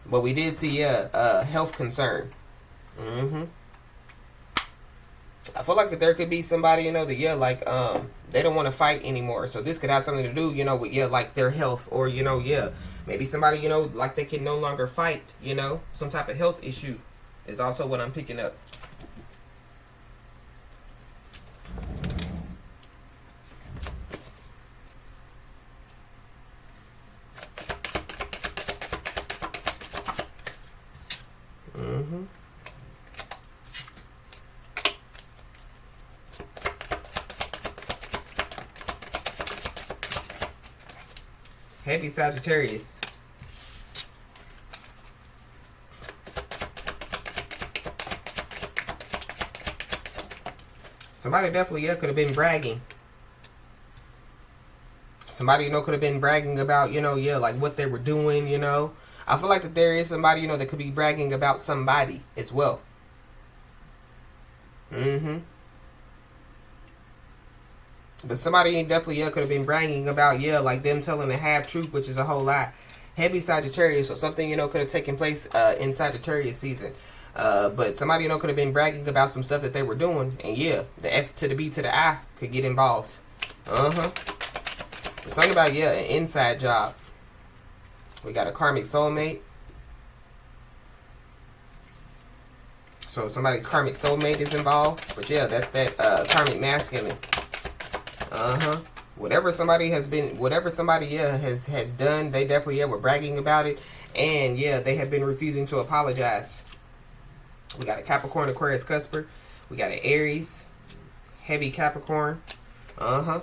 But we did see, a health concern. I feel like that there could be somebody, that, like, they don't want to fight anymore. So this could have something to do, with, like their health, or, maybe somebody, like they can no longer fight, some type of health issue is also what I'm picking up. Heavy Sagittarius. Somebody definitely could have been bragging. Somebody, you know, could have been bragging about, you know, yeah, like what they were doing, you know. I feel like that there is somebody, you know, that could be bragging about somebody as well. Mm-hmm. But somebody definitely, yeah, could have been bragging about, yeah, like them telling the half truth, which is a whole lot. Heavy Sagittarius, so something, you know, could have taken place in Sagittarius season. But somebody, you know, could have been bragging about some stuff that they were doing. And yeah, the F to the B to the I could get involved. Uh-huh. Something about, yeah, an inside job. We got a karmic soulmate. So somebody's karmic soulmate is involved. But yeah, that's that karmic masculine. Uh-huh. Whatever somebody has been, whatever somebody, yeah, has done, they definitely, yeah, were bragging about it. And yeah, they have been refusing to apologize. We got a Capricorn, Aquarius, Cusper. We got an Aries, heavy Capricorn. Uh-huh.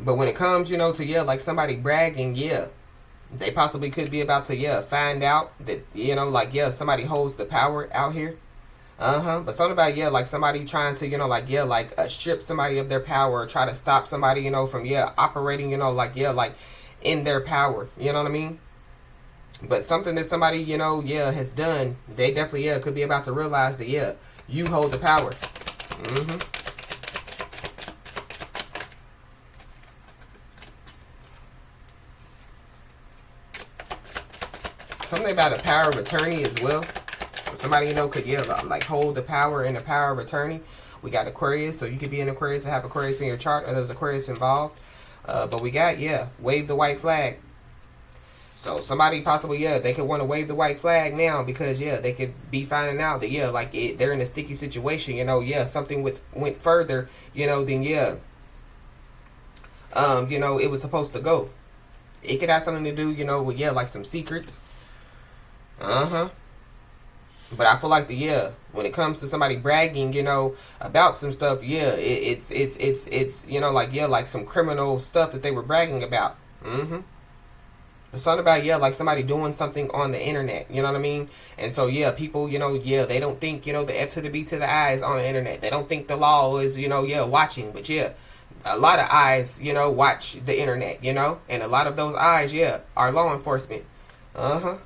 But when it comes, you know, to, yeah, like somebody bragging, yeah, they possibly could be about to, yeah, find out that, you know, like, yeah, somebody holds the power out here. Uh-huh. But something about, yeah, like somebody trying to, you know, like, yeah, like strip somebody of their power, or try to stop somebody, you know, from, yeah, operating, you know, like, yeah, like in their power. You know what I mean? But something that somebody, you know, yeah, has done, they definitely, yeah, could be about to realize that, yeah, you hold the power. Mm-hmm. Something about a power of attorney as well. Somebody, you know, could, yeah, like hold the power and the power of attorney. We got Aquarius, so you could be an Aquarius and have Aquarius in your chart, or there's Aquarius involved. But we got, yeah, wave the white flag. So somebody possibly, yeah, they could want to wave the white flag now because, yeah, they could be finding out that, yeah, like they're in a sticky situation, you know, yeah, something went further, you know, than, yeah, you know, it was supposed to go. It could have something to do, you know, with, yeah, like some secrets. Uh-huh. But I feel like yeah, when it comes to somebody bragging, you know, about some stuff, yeah, it's you know, like, yeah, like some criminal stuff that they were bragging about. Mm-hmm. It's something about, yeah, like somebody doing something on the internet, you know what I mean? And so, yeah, people, you know, yeah, they don't think, you know, the F to the B to the I is on the internet. They don't think the law is, you know, yeah, watching. But, yeah, a lot of eyes, you know, watch the internet, you know? And a lot of those eyes, yeah, are law enforcement. Uh-huh.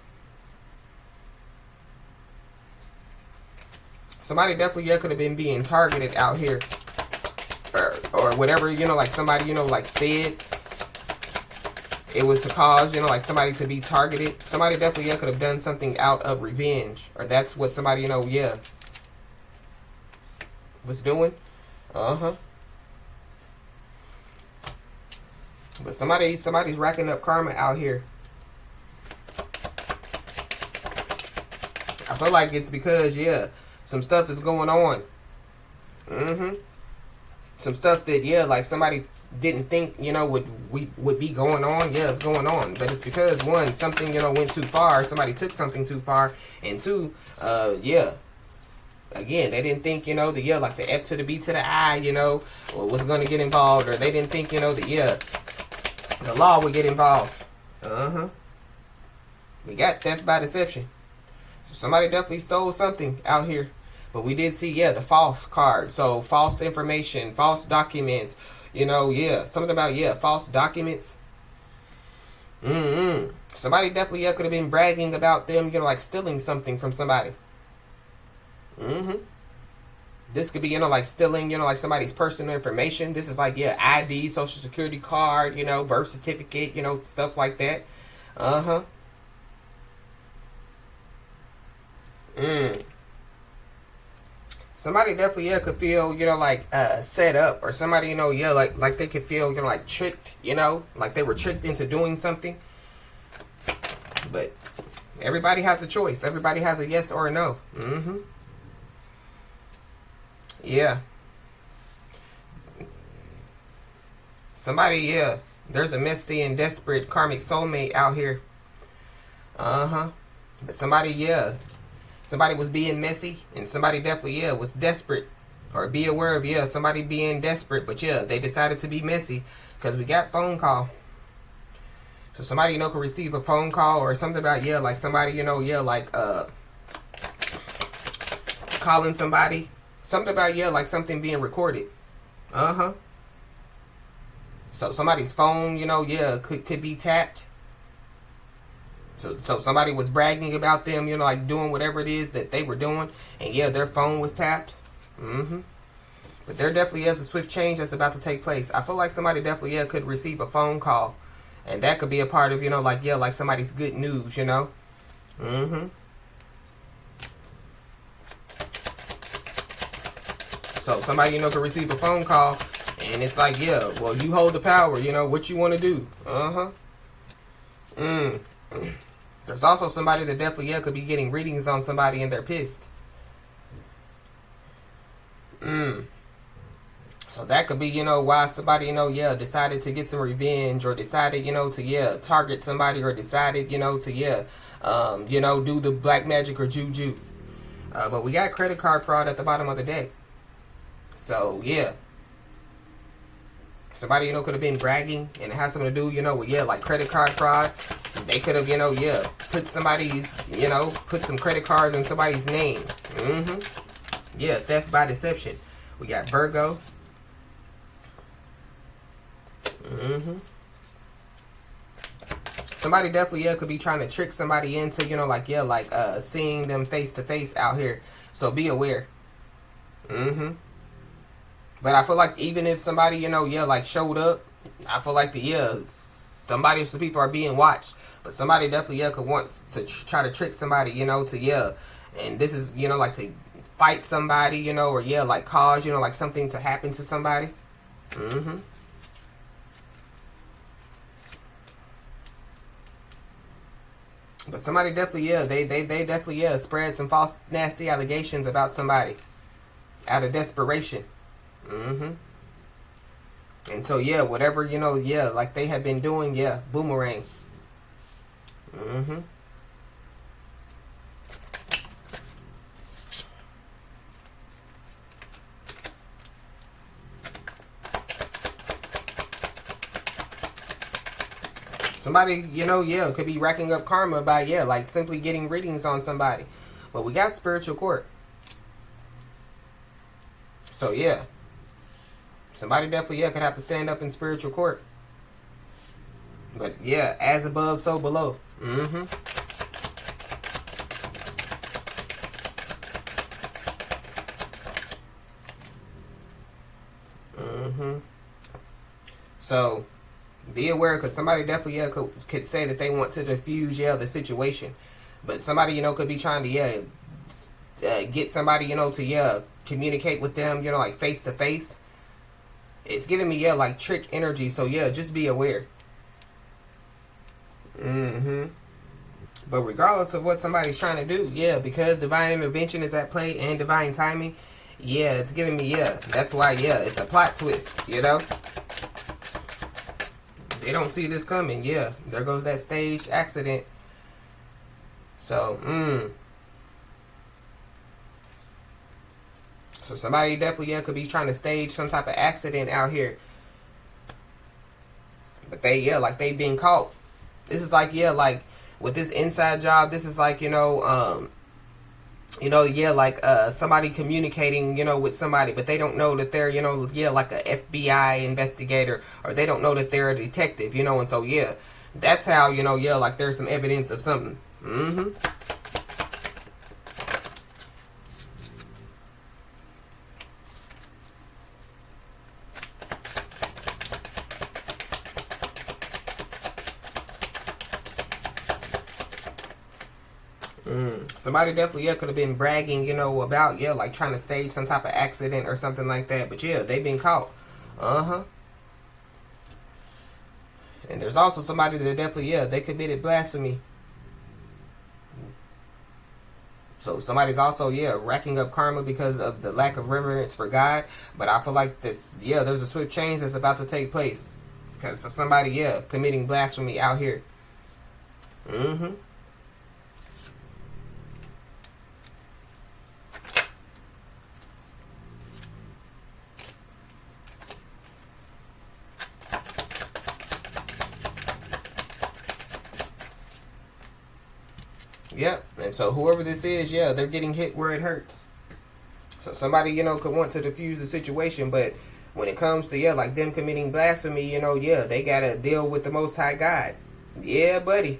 Somebody definitely, yeah, could have been being targeted out here. Or whatever, you know, like somebody, you know, like said it was to cause, you know, like somebody to be targeted. Somebody definitely, yeah, could have done something out of revenge. Or that's what somebody, you know, yeah, was doing. Uh-huh. But somebody's racking up karma out here. I feel like it's because, yeah, some stuff is going on. Mm-hmm. Some stuff that, yeah, like somebody didn't think, you know, would be going on. Yeah, it's going on. But it's because, one, something, you know, went too far. Somebody took something too far. And two, yeah, again, they didn't think, you know, that, yeah, like the F to the B to the I, you know, was going to get involved. Or they didn't think, you know, that, yeah, the law would get involved. Uh-huh. We got theft by deception. So somebody definitely stole something out here. But we did see, yeah, the false card. So false information, false documents, you know, yeah, something about, yeah, false documents. Somebody definitely, yeah, could have been bragging about them, you know, like stealing something from somebody. This could be, you know, like stealing, you know, like somebody's personal information. This is like, yeah, ID, social security card, you know, birth certificate, you know, stuff like that. Uh-huh. Somebody definitely, yeah, could feel, you know, like set up, or somebody, you know, yeah, like they could feel, you know, like tricked, you know, like they were tricked into doing something. But everybody has a choice. Everybody has a yes or a no. Yeah. Somebody, yeah, there's a messy and desperate karmic soulmate out here. But somebody, yeah, somebody was being messy, and somebody definitely, yeah, was desperate. Or be aware of, yeah, somebody being desperate, but yeah, they decided to be messy, because we got phone call. So somebody, you know, could receive a phone call or something about, yeah, like somebody, you know, yeah, like calling somebody. Something about, yeah, like something being recorded. So somebody's phone, yeah, could be tapped. So somebody was bragging about them, like doing whatever it is that they were doing, and yeah, their phone was tapped. But there definitely is a swift change that's about to take place. I feel like somebody definitely, yeah, could receive a phone call, and that could be a part of, like, yeah, like somebody's good news. So somebody, could receive a phone call, and it's like, yeah, well, you hold the power, what you want to do. There's also somebody that definitely, yeah, could be getting readings on somebody and they're pissed. So that could be, why somebody, yeah, decided to get some revenge, or decided, to, yeah, target somebody, or decided, to, yeah, do the black magic or juju. But we got credit card fraud at the bottom of the deck. So, yeah. Somebody, could have been bragging, and it has something to do, with, yeah, like credit card fraud. They could have, yeah, put somebody's, put some credit cards in somebody's name. Yeah, theft by deception. We got Virgo. Somebody definitely, yeah, could be trying to trick somebody into, like, yeah, like, seeing them face to face out here. So be aware. But I feel like even if somebody, yeah, like showed up, I feel like some people are being watched. But somebody definitely, yeah, could want to try to trick somebody, to, yeah. And this is, like to fight somebody, or, yeah, like cause, like something to happen to somebody. But somebody definitely, yeah, they definitely, yeah, spread some false, nasty allegations about somebody out of desperation. And so, yeah, whatever, yeah, like they have been doing, yeah, Boomerang. Somebody, yeah, could be racking up karma by, yeah, like simply getting readings on somebody. But we got spiritual court. So, yeah. Somebody definitely, yeah, could have to stand up in spiritual court. But, yeah, as above, so below. So, be aware, because somebody definitely, yeah, could say that they want to diffuse, yeah, the situation. But somebody, could be trying to, yeah, get somebody, to, yeah, communicate with them, like face to face. It's giving me, yeah, like trick energy. So, yeah, just be aware. But regardless of what somebody's trying to do, yeah, because divine intervention is at play and divine timing, yeah, it's giving me, yeah, that's why, yeah, it's a plot twist, They don't see this coming, yeah. There goes that staged accident. So, So somebody definitely, yeah, could be trying to stage some type of accident out here. But they, yeah, like they being caught. This is like, yeah, like with this inside job, this is like, yeah, like somebody communicating, with somebody, but they don't know that they're, yeah, like a FBI investigator, or they don't know that they're a detective, and so, yeah, that's how, yeah, like there's some evidence of something. Somebody definitely, yeah, could have been bragging, about, yeah, like trying to stage some type of accident or something like that. But, yeah, they've been caught. And there's also somebody that definitely, yeah, they committed blasphemy. So somebody's also, yeah, racking up karma because of the lack of reverence for God. But I feel like this, yeah, there's a swift change that's about to take place. Because of somebody, yeah, committing blasphemy out here. Yep, and so whoever this is, yeah, they're getting hit where it hurts. So somebody, could want to diffuse the situation, but when it comes to, yeah, like them committing blasphemy, you know, yeah, they gotta deal with the Most High God. Yeah, buddy.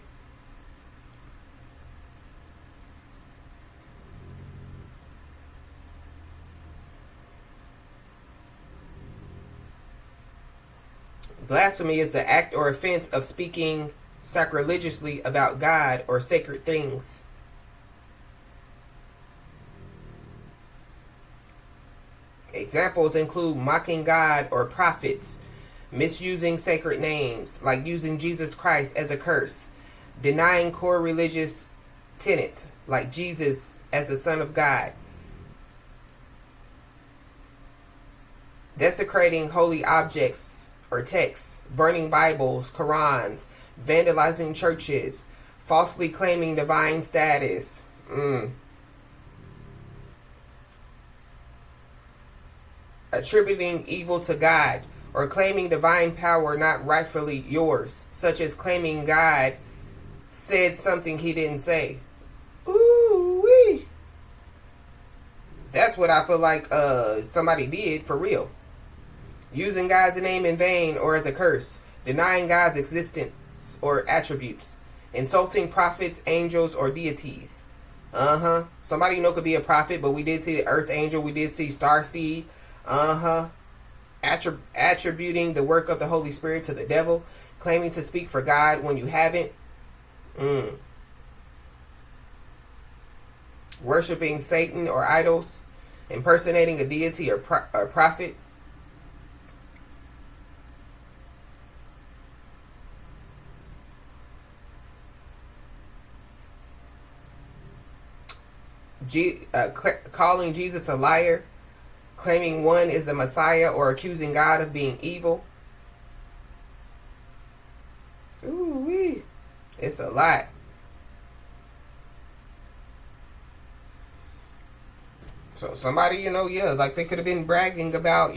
Blasphemy is the act or offense of speaking sacrilegiously about God or sacred things. Examples include mocking God or prophets, misusing sacred names, like using Jesus Christ as a curse, denying core religious tenets, like Jesus as the Son of God, desecrating holy objects or texts, burning Bibles, Qurans, vandalizing churches, falsely claiming divine status. Attributing evil to God or claiming divine power not rightfully yours, such as claiming God said something he didn't say. Ooh-wee. That's what I feel like somebody did for real. Using God's name in vain or as a curse, denying God's existence or attributes, insulting prophets, angels, or deities. Somebody could be a prophet, but we did see the earth angel, we did see starseed. Attributing the work of the Holy Spirit to the devil, claiming to speak for God when you haven't. Worshipping Satan or idols, impersonating a deity or prophet. Calling Jesus a liar, claiming one is the Messiah, or accusing God of being evil. Ooh-wee. It's a lot. So somebody, like they could have been bragging about,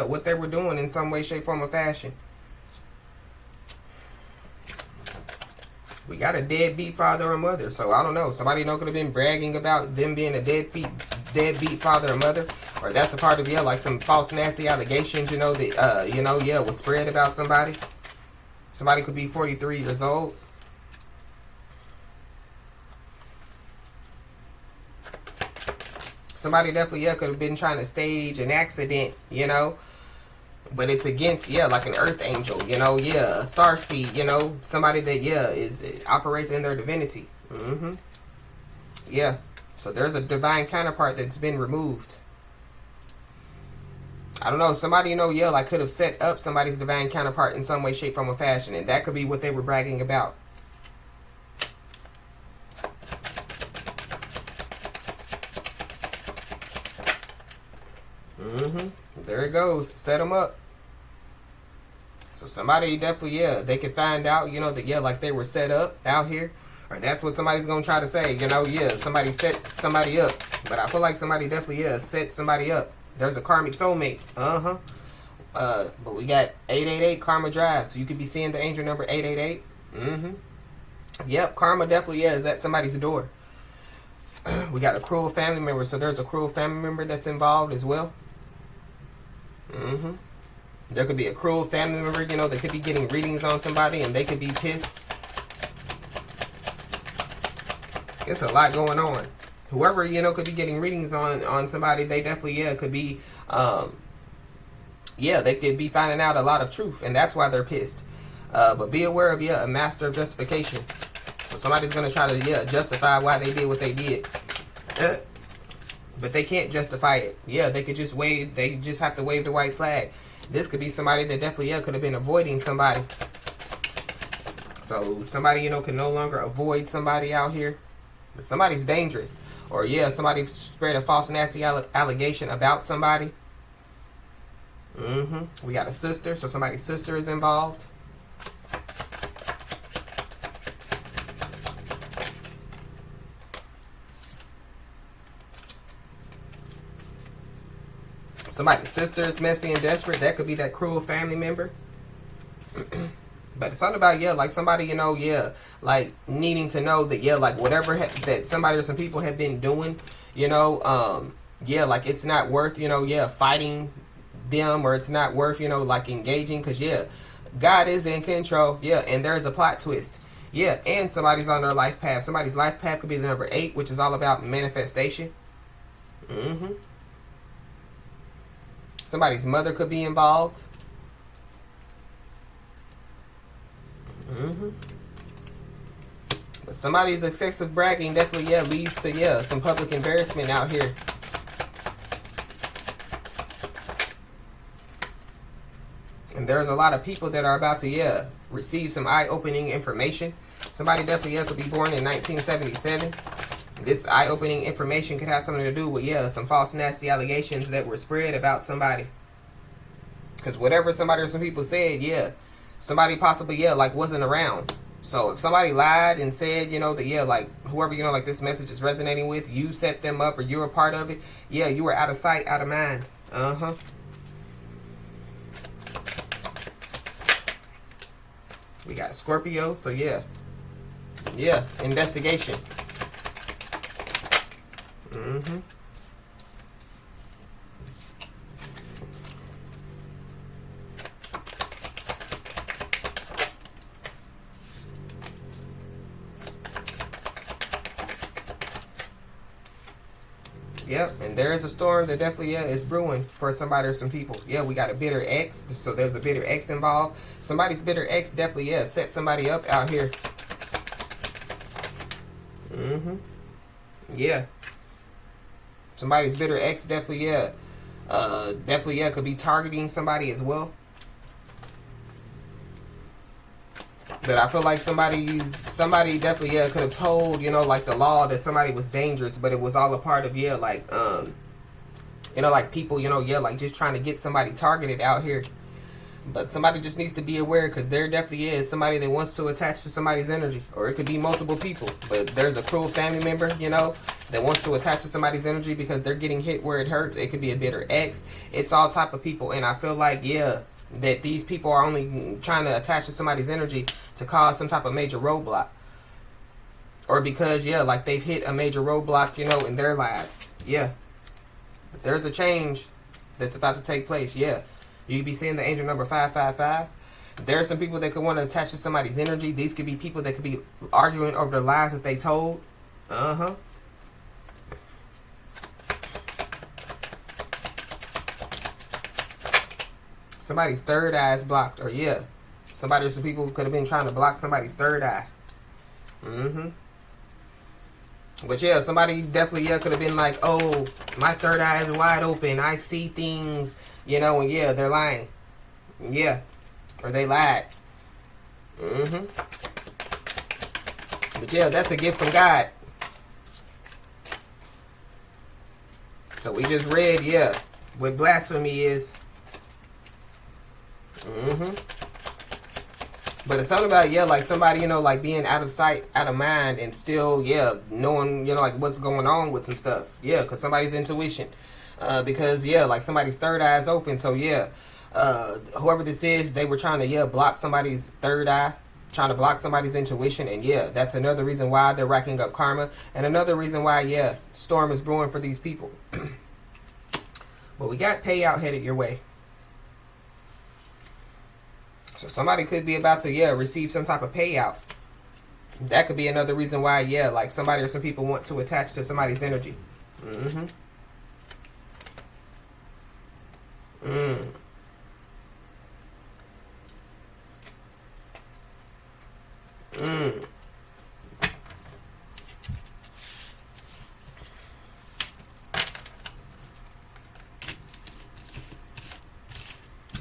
what they were doing in some way, shape, form, or fashion. We got a deadbeat father or mother, so I don't know. Somebody could have been bragging about them being a deadbeat father or mother, or that's a part of like some false nasty allegations, that was spread about somebody. Somebody could be 43 years old. Somebody definitely could have been trying to stage an accident, but it's against, like an earth angel, a star seed, somebody that, operates in their divinity. Yeah. So there's a divine counterpart that's been removed. I don't know. Somebody, could have set up somebody's divine counterpart in some way, shape, form, or fashion, and that could be what they were bragging about. There it goes. Set them up. So somebody definitely, they could find out, that, like they were set up out here. Or that's what somebody's going to try to say, somebody set somebody up. But I feel like somebody definitely, set somebody up. There's a karmic soulmate. But we got 888 Karma Drive. So you could be seeing the angel number 888. Yep, karma definitely, is at somebody's door. We got a cruel family member. So there's a cruel family member that's involved as well. There could be a cruel family member, that could be getting readings on somebody and they could be pissed. It's a lot going on. Whoever, could be getting readings on somebody, they definitely, could be, they could be finding out a lot of truth, and that's why they're pissed. But be aware of, a master of justification. So somebody's going to try to, justify why they did what they did. But they can't justify it. They could just they just have to wave the white flag. This could be somebody that definitely, could have been avoiding somebody. So somebody, can no longer avoid somebody out here. But somebody's dangerous. Or, somebody spread a false nasty allegation about somebody. We got a sister, so somebody's sister is involved. Somebody's sister is messy and desperate. That could be that cruel family member. But it's something about, like somebody, like needing to know that, like whatever that somebody or some people have been doing, like it's not worth, fighting them, or it's not worth, you know, like engaging, because yeah, God is in control. Yeah, and there's a plot twist. Yeah, and somebody's on their life path. Somebody's life path could be the number 8, which is all about manifestation. Somebody's mother could be involved. But somebody's excessive bragging definitely, yeah, leads to, yeah, some public embarrassment out here. And there's a lot of people that are about to, yeah, receive some eye-opening information. Somebody definitely, yeah, could be born in 1977. This eye-opening information could have something to do with, yeah, some false, nasty allegations that were spread about somebody. Because whatever somebody or some people said, yeah, somebody possibly, yeah, like wasn't around. So if somebody lied and said, you know, that, yeah, like whoever, you know, like this message is resonating with, you set them up or you're a part of it, yeah, you were out of sight, out of mind. We got Scorpio, so yeah. Yeah, investigation. Yep, and there is a storm that definitely, yeah, is brewing for somebody or some people. Yeah, we got a bitter ex, so there's a bitter ex involved. Somebody's bitter ex definitely, yeah, set somebody up out here. Yeah. Somebody's bitter ex definitely, yeah. Definitely, yeah, could be targeting somebody as well. But I feel like somebody definitely, yeah, could have told, you know, like the law that somebody was dangerous, but it was all a part of, yeah, like, you know, like people, you know, yeah, like just trying to get somebody targeted out here. But somebody just needs to be aware, because there definitely is somebody that wants to attach to somebody's energy. Or it could be multiple people. But there's a cruel family member, you know, that wants to attach to somebody's energy because they're getting hit where it hurts. It could be a bitter ex. It's all type of people. And I feel like, yeah, that these people are only trying to attach to somebody's energy to cause some type of major roadblock. Or because, yeah, like they've hit a major roadblock, you know, in their lives. Yeah. But there's a change that's about to take place, yeah. You could be seeing the angel number 555. There are some people that could want to attach to somebody's energy. These could be people that could be arguing over the lies that they told. Somebody's third eye is blocked. Or yeah, somebody or some people could have been trying to block somebody's third eye. But yeah, somebody definitely, yeah, could have been like, oh, my third eye is wide open. I see things, you know, and yeah, they're lying. Yeah. Or they lied. But yeah, that's a gift from God. So we just read, yeah, what blasphemy is. But it's something about, yeah, like somebody, you know, like being out of sight, out of mind, and still, yeah, knowing, you know, like what's going on with some stuff. Yeah, because somebody's intuition. Because, yeah, like somebody's third eye is open. So, yeah, whoever this is, they were trying to, yeah, block somebody's third eye, trying to block somebody's intuition. And, yeah, that's another reason why they're racking up karma. And another reason why, yeah, storm is brewing for these people. But we got payout headed your way. So somebody could be about to, yeah, receive some type of payout. That could be another reason why, yeah, like somebody or some people want to attach to somebody's energy.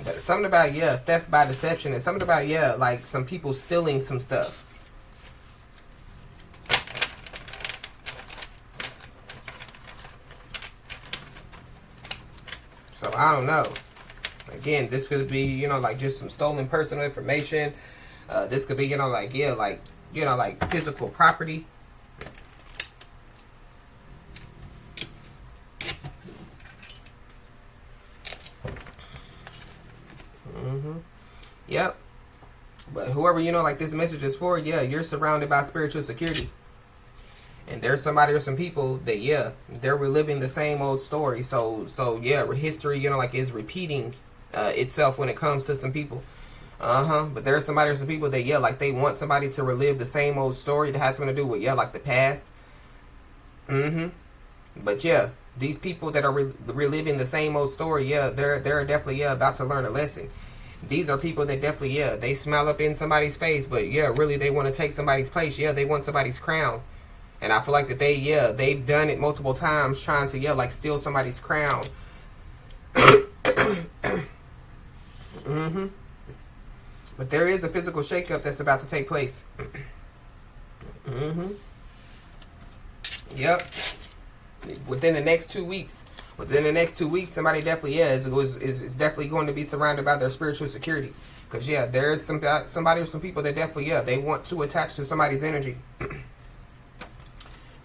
But something about, yeah, theft by deception. And something about, yeah, like some people stealing some stuff. So I don't know. Again, this could be, you know, like just some stolen personal information. This could be, you know, like, yeah, like, you know, like physical property. Yep. But whoever, you know, like this message is for, yeah, you're surrounded by spiritual security. And there's somebody or some people that, yeah, they're reliving the same old story. So yeah, history, like is repeating itself when it comes to some people. But there's somebody or some people that, yeah, like they want somebody to relive the same old story that has something to do with, yeah, like the past. But yeah, these people that are reliving the same old story, yeah, they're definitely, yeah, about to learn a lesson. These are people that definitely, yeah, they smile up in somebody's face, but yeah, really they want to take somebody's place. Yeah, they want somebody's crown. And I feel like that they've done it multiple times trying to, yeah, like steal somebody's crown. But there is a physical shakeup that's about to take place. Yep. Within the next 2 weeks. Somebody definitely, yeah, is definitely going to be surrounded by their spiritual security. Because, yeah, there's somebody or some people that definitely, yeah, they want to attach to somebody's energy.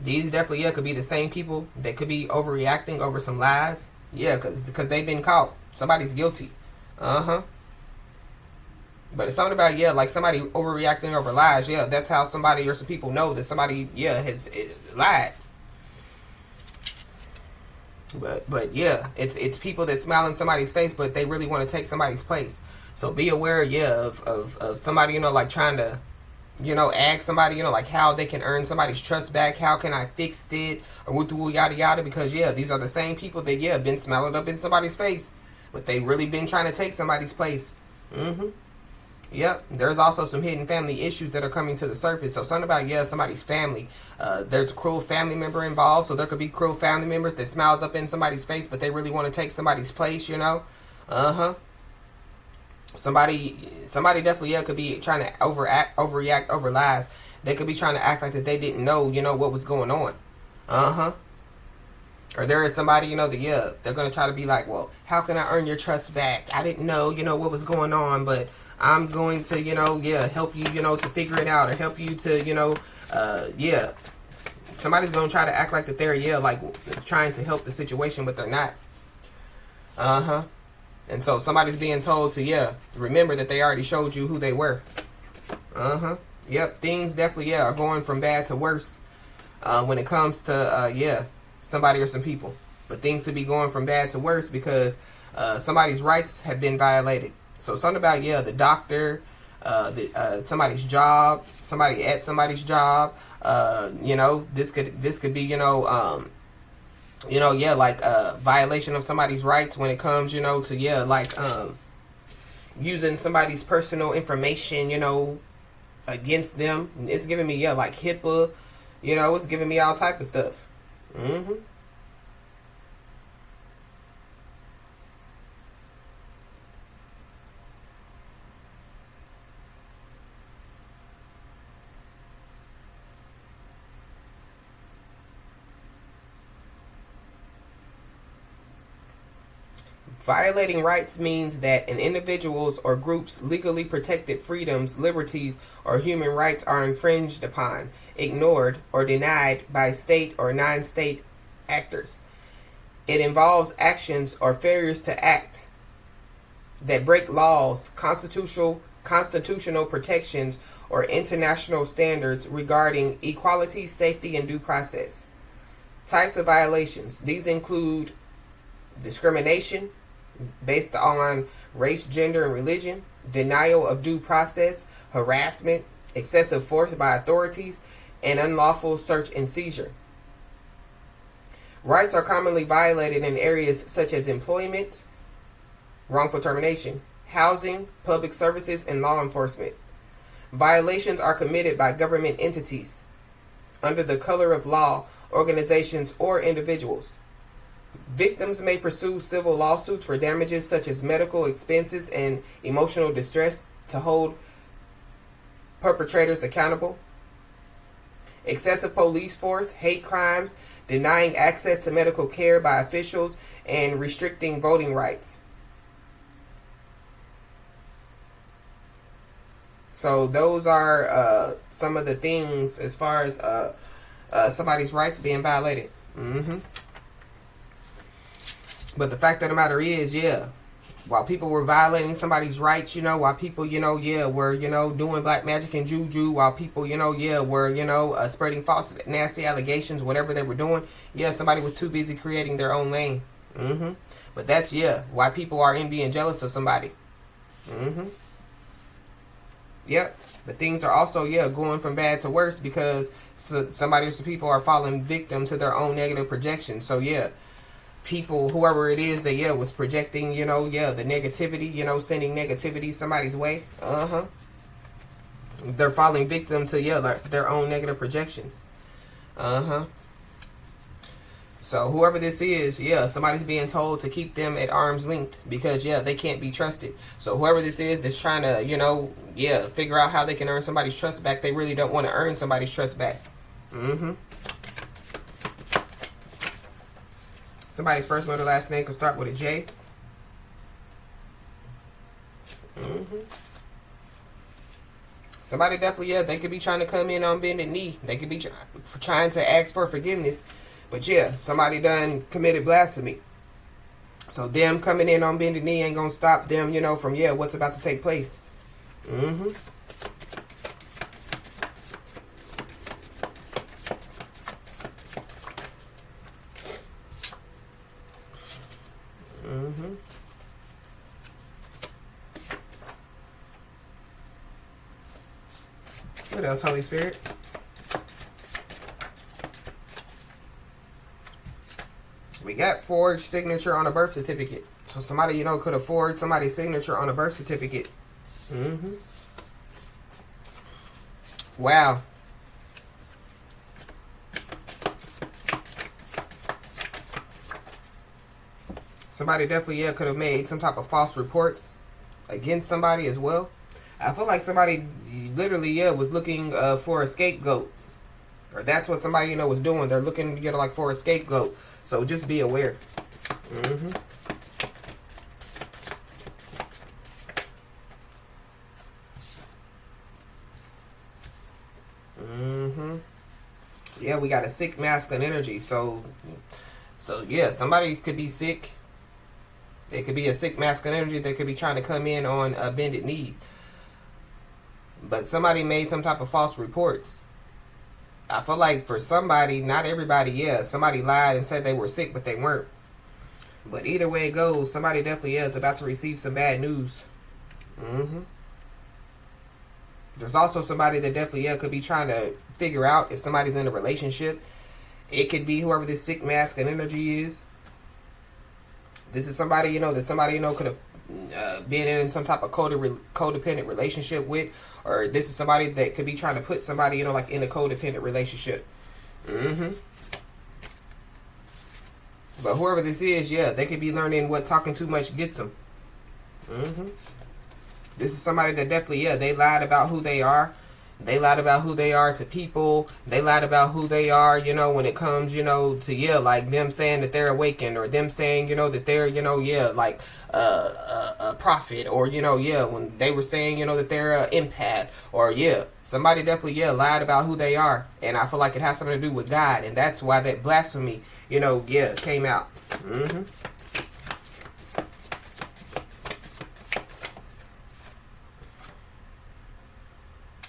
These definitely, yeah, could be the same people that could be overreacting over some lies. Yeah, because they've been caught. Somebody's guilty. But it's something about, yeah, like somebody overreacting over lies. Yeah, that's how somebody or some people know that somebody, yeah, has lied. But yeah, it's people that smile in somebody's face, but they really want to take somebody's place. So be aware, yeah, of somebody, like trying to, ask somebody, like how they can earn somebody's trust back. How can I fix it? Or yada yada. Because, yeah, these are the same people that, yeah, been smiling up in somebody's face, but they really been trying to take somebody's place. Yep. There's also some hidden family issues that are coming to the surface. So something about, yeah, somebody's family. There's a cruel family member involved. So there could be cruel family members that smiles up in somebody's face, but they really want to take somebody's place, Somebody definitely, yeah, could be trying to overreact over lies. They could be trying to act like that they didn't know, what was going on. Or there is somebody, that, yeah, they're going to try to be like, well, how can I earn your trust back? I didn't know, what was going on, but I'm going to, yeah, help you, to figure it out, or help you to, yeah. Somebody's going to try to act like that they're, yeah, like trying to help the situation, but they're not. And so somebody's being told to, yeah, remember that they already showed you who they were. Yep, things definitely, yeah, are going from bad to worse when it comes to, yeah, somebody or some people. But things could be going from bad to worse because somebody's rights have been violated. So something about, yeah, the doctor, somebody's job, somebody at somebody's job, this could be, yeah, like violation of somebody's rights when it comes, to, yeah, like using somebody's personal information, against them. It's giving me, yeah, like HIPAA, it's giving me all type of stuff. Violating rights means that an individual's or group's legally protected freedoms, liberties, or human rights are infringed upon, ignored, or denied by state or non-state actors. It involves actions or failures to act that break laws, constitutional protections, or international standards regarding equality, safety, and due process. Types of violations. These include discrimination based on race, gender, and religion, denial of due process, harassment, excessive force by authorities, and unlawful search and seizure. Rights are commonly violated in areas such as employment, wrongful termination, housing, public services, and law enforcement. Violations are committed by government entities, under the color of law, organizations, or individuals. Victims may pursue civil lawsuits for damages such as medical expenses and emotional distress to hold perpetrators accountable. Excessive police force, hate crimes, denying access to medical care by officials, and restricting voting rights. So those are some of the things as far as somebody's rights being violated. But the fact of the matter is, yeah, while people were violating somebody's rights, while people, yeah, were, doing black magic and juju, while people, yeah, were, spreading false, nasty allegations, whatever they were doing, yeah, somebody was too busy creating their own lane. But that's, yeah, why people are envy and jealous of somebody. Yep. But things are also, yeah, going from bad to worse because somebody or some people are falling victim to their own negative projections. So, yeah, people, whoever it is that, yeah, was projecting, yeah, the negativity, sending negativity somebody's way. They're falling victim to, yeah, like their own negative projections. So whoever this is, yeah, somebody's being told to keep them at arm's length because, yeah, they can't be trusted. So whoever this is that's trying to, yeah, figure out how they can earn somebody's trust back, they really don't want to earn somebody's trust back. Somebody's first letter, last name could start with a J. Somebody definitely, yeah, they could be trying to come in on bended knee. They could be trying to ask for forgiveness. But yeah, somebody done committed blasphemy. So them coming in on bended knee ain't gonna stop them, from, yeah, what's about to take place. What else, Holy Spirit? We got forged signature on a birth certificate. So somebody, could have forged somebody's signature on a birth certificate. Wow. Somebody definitely, yeah, could have made some type of false reports against somebody as well. I feel like somebody literally, yeah, was looking for a scapegoat. Or that's what somebody, was doing. They're looking, like for a scapegoat. So just be aware. Yeah, we got a sick masculine energy. So yeah, somebody could be sick. They could be a sick masculine energy. They could be trying to come in on a bended knee. But somebody made some type of false reports. I feel like for somebody, not everybody, yeah, somebody lied and said they were sick, but they weren't. But either way it goes, somebody definitely is about to receive some bad news. There's also somebody that definitely, yeah, could be trying to figure out if somebody's in a relationship. It could be whoever this sick masculine energy is. This is somebody, that somebody, could have been in some type of codependent relationship with, or this is somebody that could be trying to put somebody, like in a codependent relationship. But whoever this is, yeah, they could be learning what talking too much gets them. This is somebody that definitely, yeah, they lied about who they are. They lied about who they are to people. They lied about who they are, when it comes, to, yeah, like them saying that they're awakened, or them saying, that they're, yeah, like a prophet, or, yeah, when they were saying, that they're an empath, or, yeah, somebody definitely, yeah, lied about who they are. And I feel like it has something to do with God. And that's why that blasphemy, yeah, came out.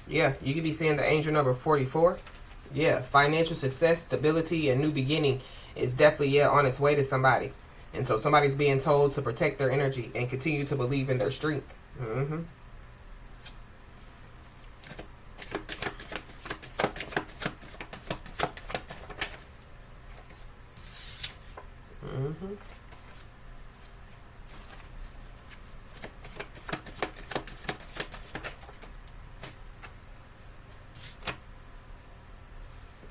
Yeah, you could be seeing the angel number 44. Yeah, financial success, stability, and new beginning is definitely, yeah, on its way to somebody. And so somebody's being told to protect their energy and continue to believe in their strength.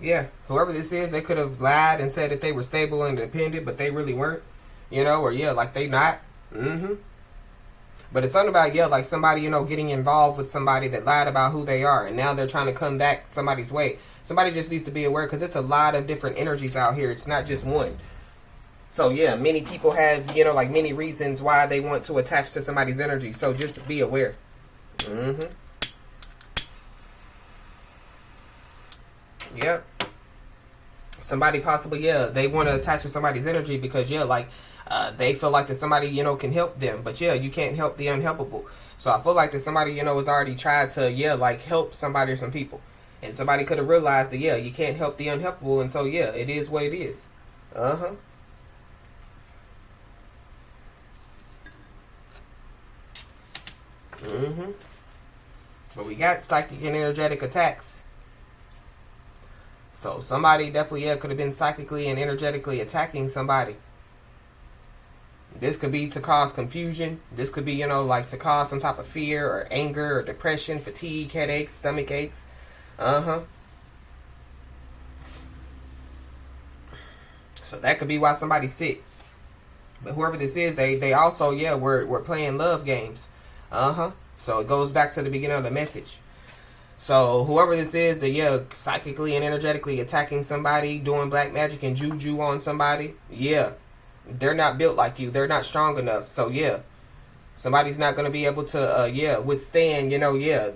Yeah, whoever this is, they could have lied and said that they were stable and independent, but they really weren't, or yeah, like they not. But it's something about, yeah, like somebody, getting involved with somebody that lied about who they are, and now they're trying to come back somebody's way. Somebody just needs to be aware, because it's a lot of different energies out here. It's not just one. So yeah, many people have, like many reasons why they want to attach to somebody's energy. So just be aware. Yep. Somebody possibly, yeah, they want to attach to somebody's energy because, yeah, like, They feel like that somebody, can help them. But yeah, you can't help the unhelpable. So I feel like that somebody, has already tried to, like help somebody or some people. And somebody could have realized that, yeah, you can't help the unhelpable. And so, yeah, it is what it is. Uh-huh. Mm-hmm. But we got psychic and energetic attacks. So somebody definitely, yeah, could have been psychically and energetically attacking somebody. This could be to cause confusion. This could be, like to cause some type of fear or anger or depression, fatigue, headaches, stomach aches. Uh-huh. So that could be why somebody's sick. But whoever this is, they also, yeah, we're playing love games. Uh-huh. So it goes back to the beginning of the message. So whoever this is, that yeah, psychically and energetically attacking somebody, doing black magic and juju on somebody, yeah, they're not built like you. They're not strong enough. So yeah, somebody's not gonna be able to withstand. Yeah,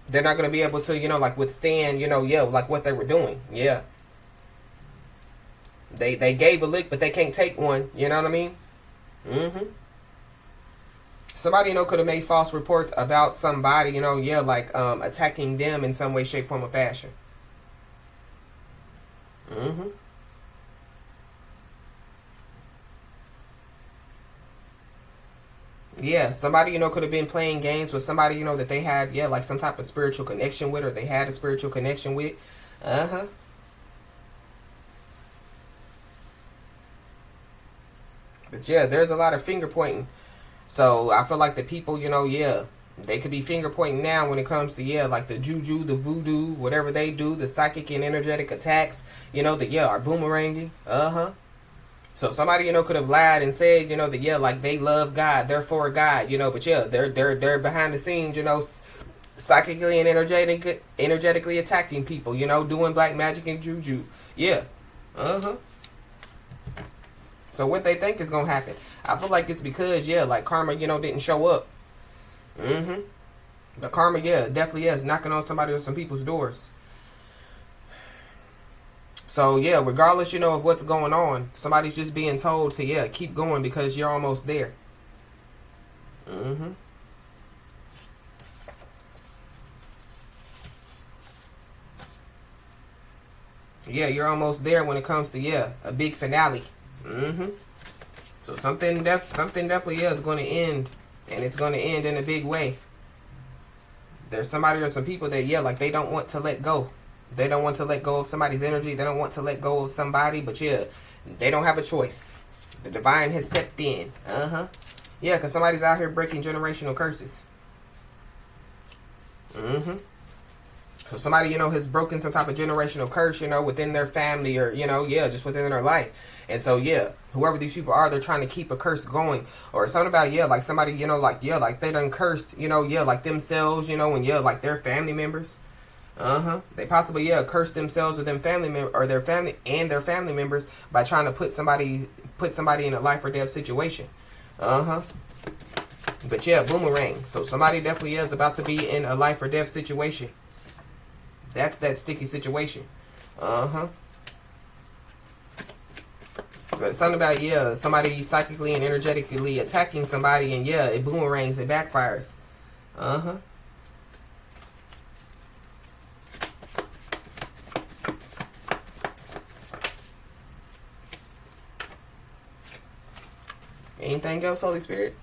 they're not gonna be able to like withstand. Like what they were doing. Yeah, they gave a lick, but they can't take one. You know what I mean? Mm-hmm. Somebody, could have made false reports about somebody, attacking them in some way, shape, form, or fashion. Mm-hmm. Yeah, somebody, could have been playing games with somebody, that they had, yeah, like some type of spiritual connection with, or they had a spiritual connection with. Uh-huh. But yeah, there's a lot of finger pointing. So I feel like the people, yeah, they could be finger pointing now when it comes to, yeah, like the juju, the voodoo, whatever they do, the psychic and energetic attacks, that, yeah, are boomeranging. Uh-huh. So somebody, could have lied and said, that, yeah, like they love God, they're for God, but yeah, they're behind the scenes, psychically and energetically attacking people, doing black magic and juju. Yeah. Uh-huh. So what they think is going to happen. I feel like it's because, yeah, like karma, didn't show up. Mm-hmm. The karma, yeah, definitely is knocking on somebody or some people's doors. So, yeah, regardless, of what's going on, somebody's just being told to, yeah, keep going because you're almost there. Mm-hmm. Yeah, you're almost there when it comes to, yeah, a big finale. Mm-hmm. So something definitely is going to end, and it's going to end in a big way. There's somebody or some people that, yeah, like they don't want to let go. They don't want to let go of somebody's energy. They don't want to let go of somebody, but yeah, they don't have a choice. The divine has stepped in. Uh-huh. Yeah, because somebody's out here breaking generational curses. Mm-hmm. So somebody, has broken some type of generational curse, within their family or, yeah, just within their life. And so, yeah, whoever these people are, they're trying to keep a curse going. Or something about, yeah, like somebody, like, yeah, like they done cursed, yeah, like themselves, and yeah, like their family members. Uh-huh. They possibly, yeah, cursed themselves or or their family and their family members by trying to put somebody in a life or death situation. Uh-huh. But yeah, boomerang. So somebody definitely is about to be in a life or death situation. That's that sticky situation. Uh-huh. But something about, yeah, somebody psychically and energetically attacking somebody, and yeah, it boomerangs, it backfires. Uh-huh. Anything else, Holy Spirit?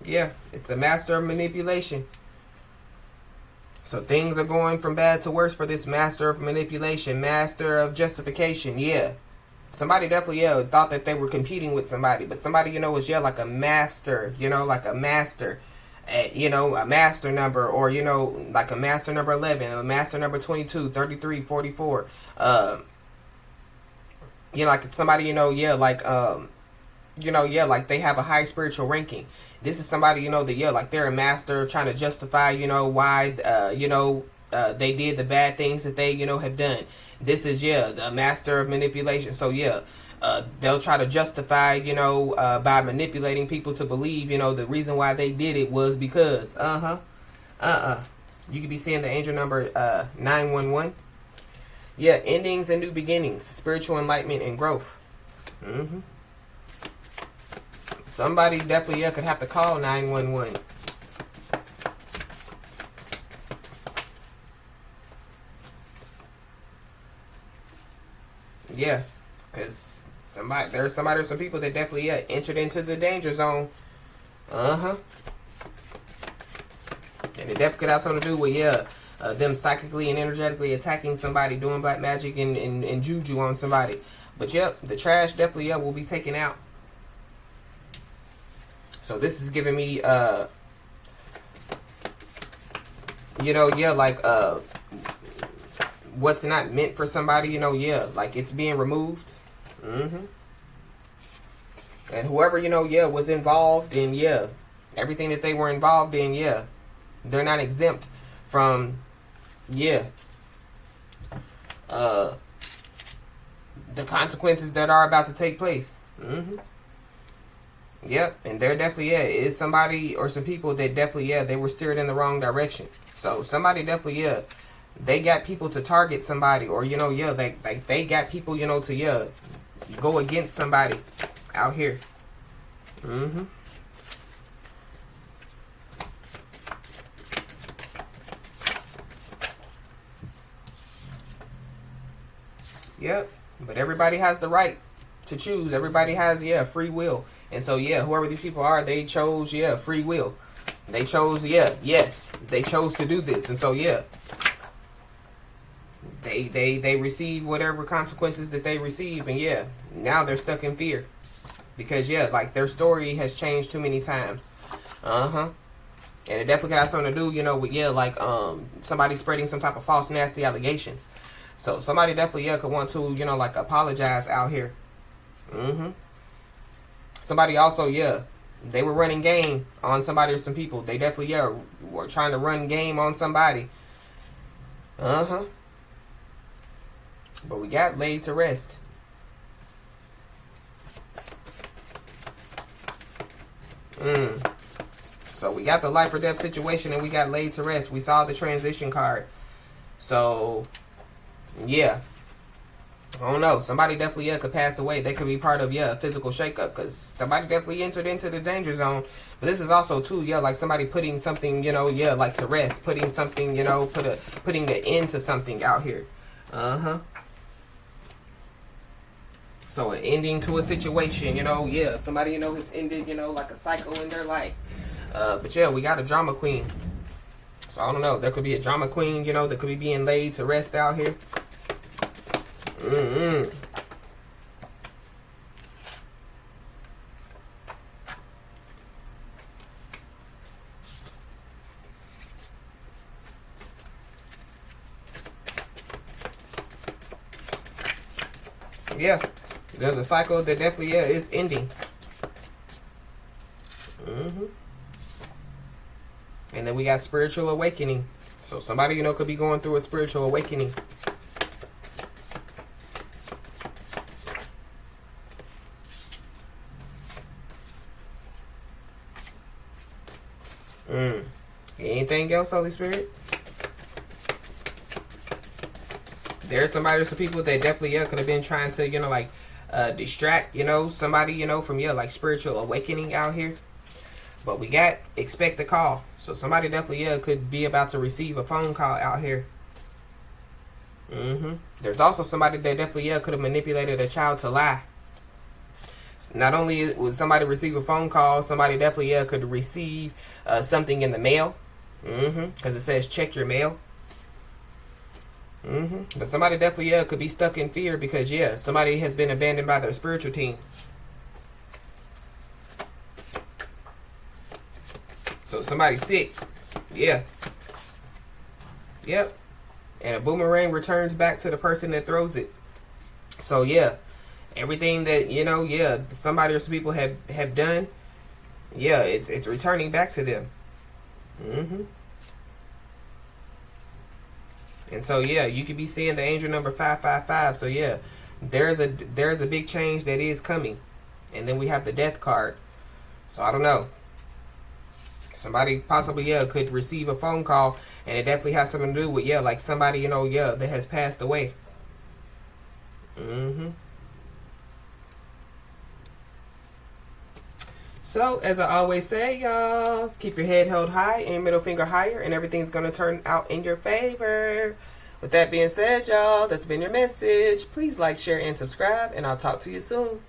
Yeah, it's a master of manipulation. So things are going from bad to worse for this master of manipulation, master of justification. Yeah. Somebody definitely, yeah, thought that they were competing with somebody. But somebody, was, yeah, like a master, like a master. A master number, or, like a master number 11, a master number 22, 33, 44. Like somebody, yeah, like, yeah, like they have a high spiritual ranking. This is somebody, that, yeah, like they're a master trying to justify, why, they did the bad things that they, have done. This is, yeah, the master of manipulation. So, yeah, they'll try to justify, by manipulating people to believe, the reason why they did it was because, You could be seeing the angel number 911. Yeah, endings and new beginnings, spiritual enlightenment and growth. Somebody definitely could have to call 911. Yeah, because there's somebody or some people that definitely entered into the danger zone. And it definitely could have something to do with them psychically and energetically attacking somebody, doing black magic and juju on somebody. But yep, the trash definitely will be taken out. So this is giving me like what's not meant for somebody, like it's being removed. And whoever, was involved in, everything that they were involved in, they're not exempt from, the consequences that are about to take place. Yep, and there definitely, is somebody or some people that definitely, they were steered in the wrong direction. So somebody definitely, they got people to target somebody, or, they got people, to, go against somebody out here. Yep, but everybody has the right to choose. Everybody has, free will. And so, whoever these people are, they chose, free will. They chose, they chose to do this. And so, they receive whatever consequences that they receive. And, now they're stuck in fear. Because, like, their story has changed too many times. And it definitely got something to do, with, like, somebody spreading some type of false, nasty allegations. So, somebody definitely, could want to, like, apologize out here. Somebody also, they were running game on somebody or some people. They definitely, were trying to run game on somebody. But we got laid to rest. So we got the life or death situation and we got laid to rest. We saw the transition card. So, I don't know. Somebody definitely could pass away. They could be part of a physical shakeup because somebody definitely entered into the danger zone. But this is also too like somebody putting something like to rest, putting something putting the end to something out here. So an ending to a situation, somebody has ended like a cycle in their life. But we got a drama queen. So I don't know. There could be a drama queen, that could be being laid to rest out here. There's a cycle that definitely is ending. And then we got spiritual awakening. So somebody could be going through a spiritual awakening. Anything else, Holy Spirit? There's somebody or some people that definitely could have been trying to distract somebody from like spiritual awakening out here. But we got expect the call. So somebody definitely could be about to receive a phone call out here. There's also somebody that definitely could have manipulated a child to lie. Not only would somebody receive a phone call, somebody definitely could receive something in the mail. Because it says check your mail. But somebody definitely could be stuck in fear because somebody has been abandoned by their spiritual team. So somebody's sick. Yep. And a boomerang returns back to the person that throws it. So everything that somebody or some people have done, it's returning back to them. And so you could be seeing the angel number 555. So there's a big change that is coming. And then we have the death card. So I don't know. Somebody possibly, yeah, could receive a phone call, and it definitely has something to do with, yeah, like somebody, you know, yeah, that has passed away. Mm-hmm. So, as I always say, y'all, keep your head held high and middle finger higher, and everything's going to turn out in your favor. With that being said, y'all, that's been your message. Please like, share, and subscribe, and I'll talk to you soon.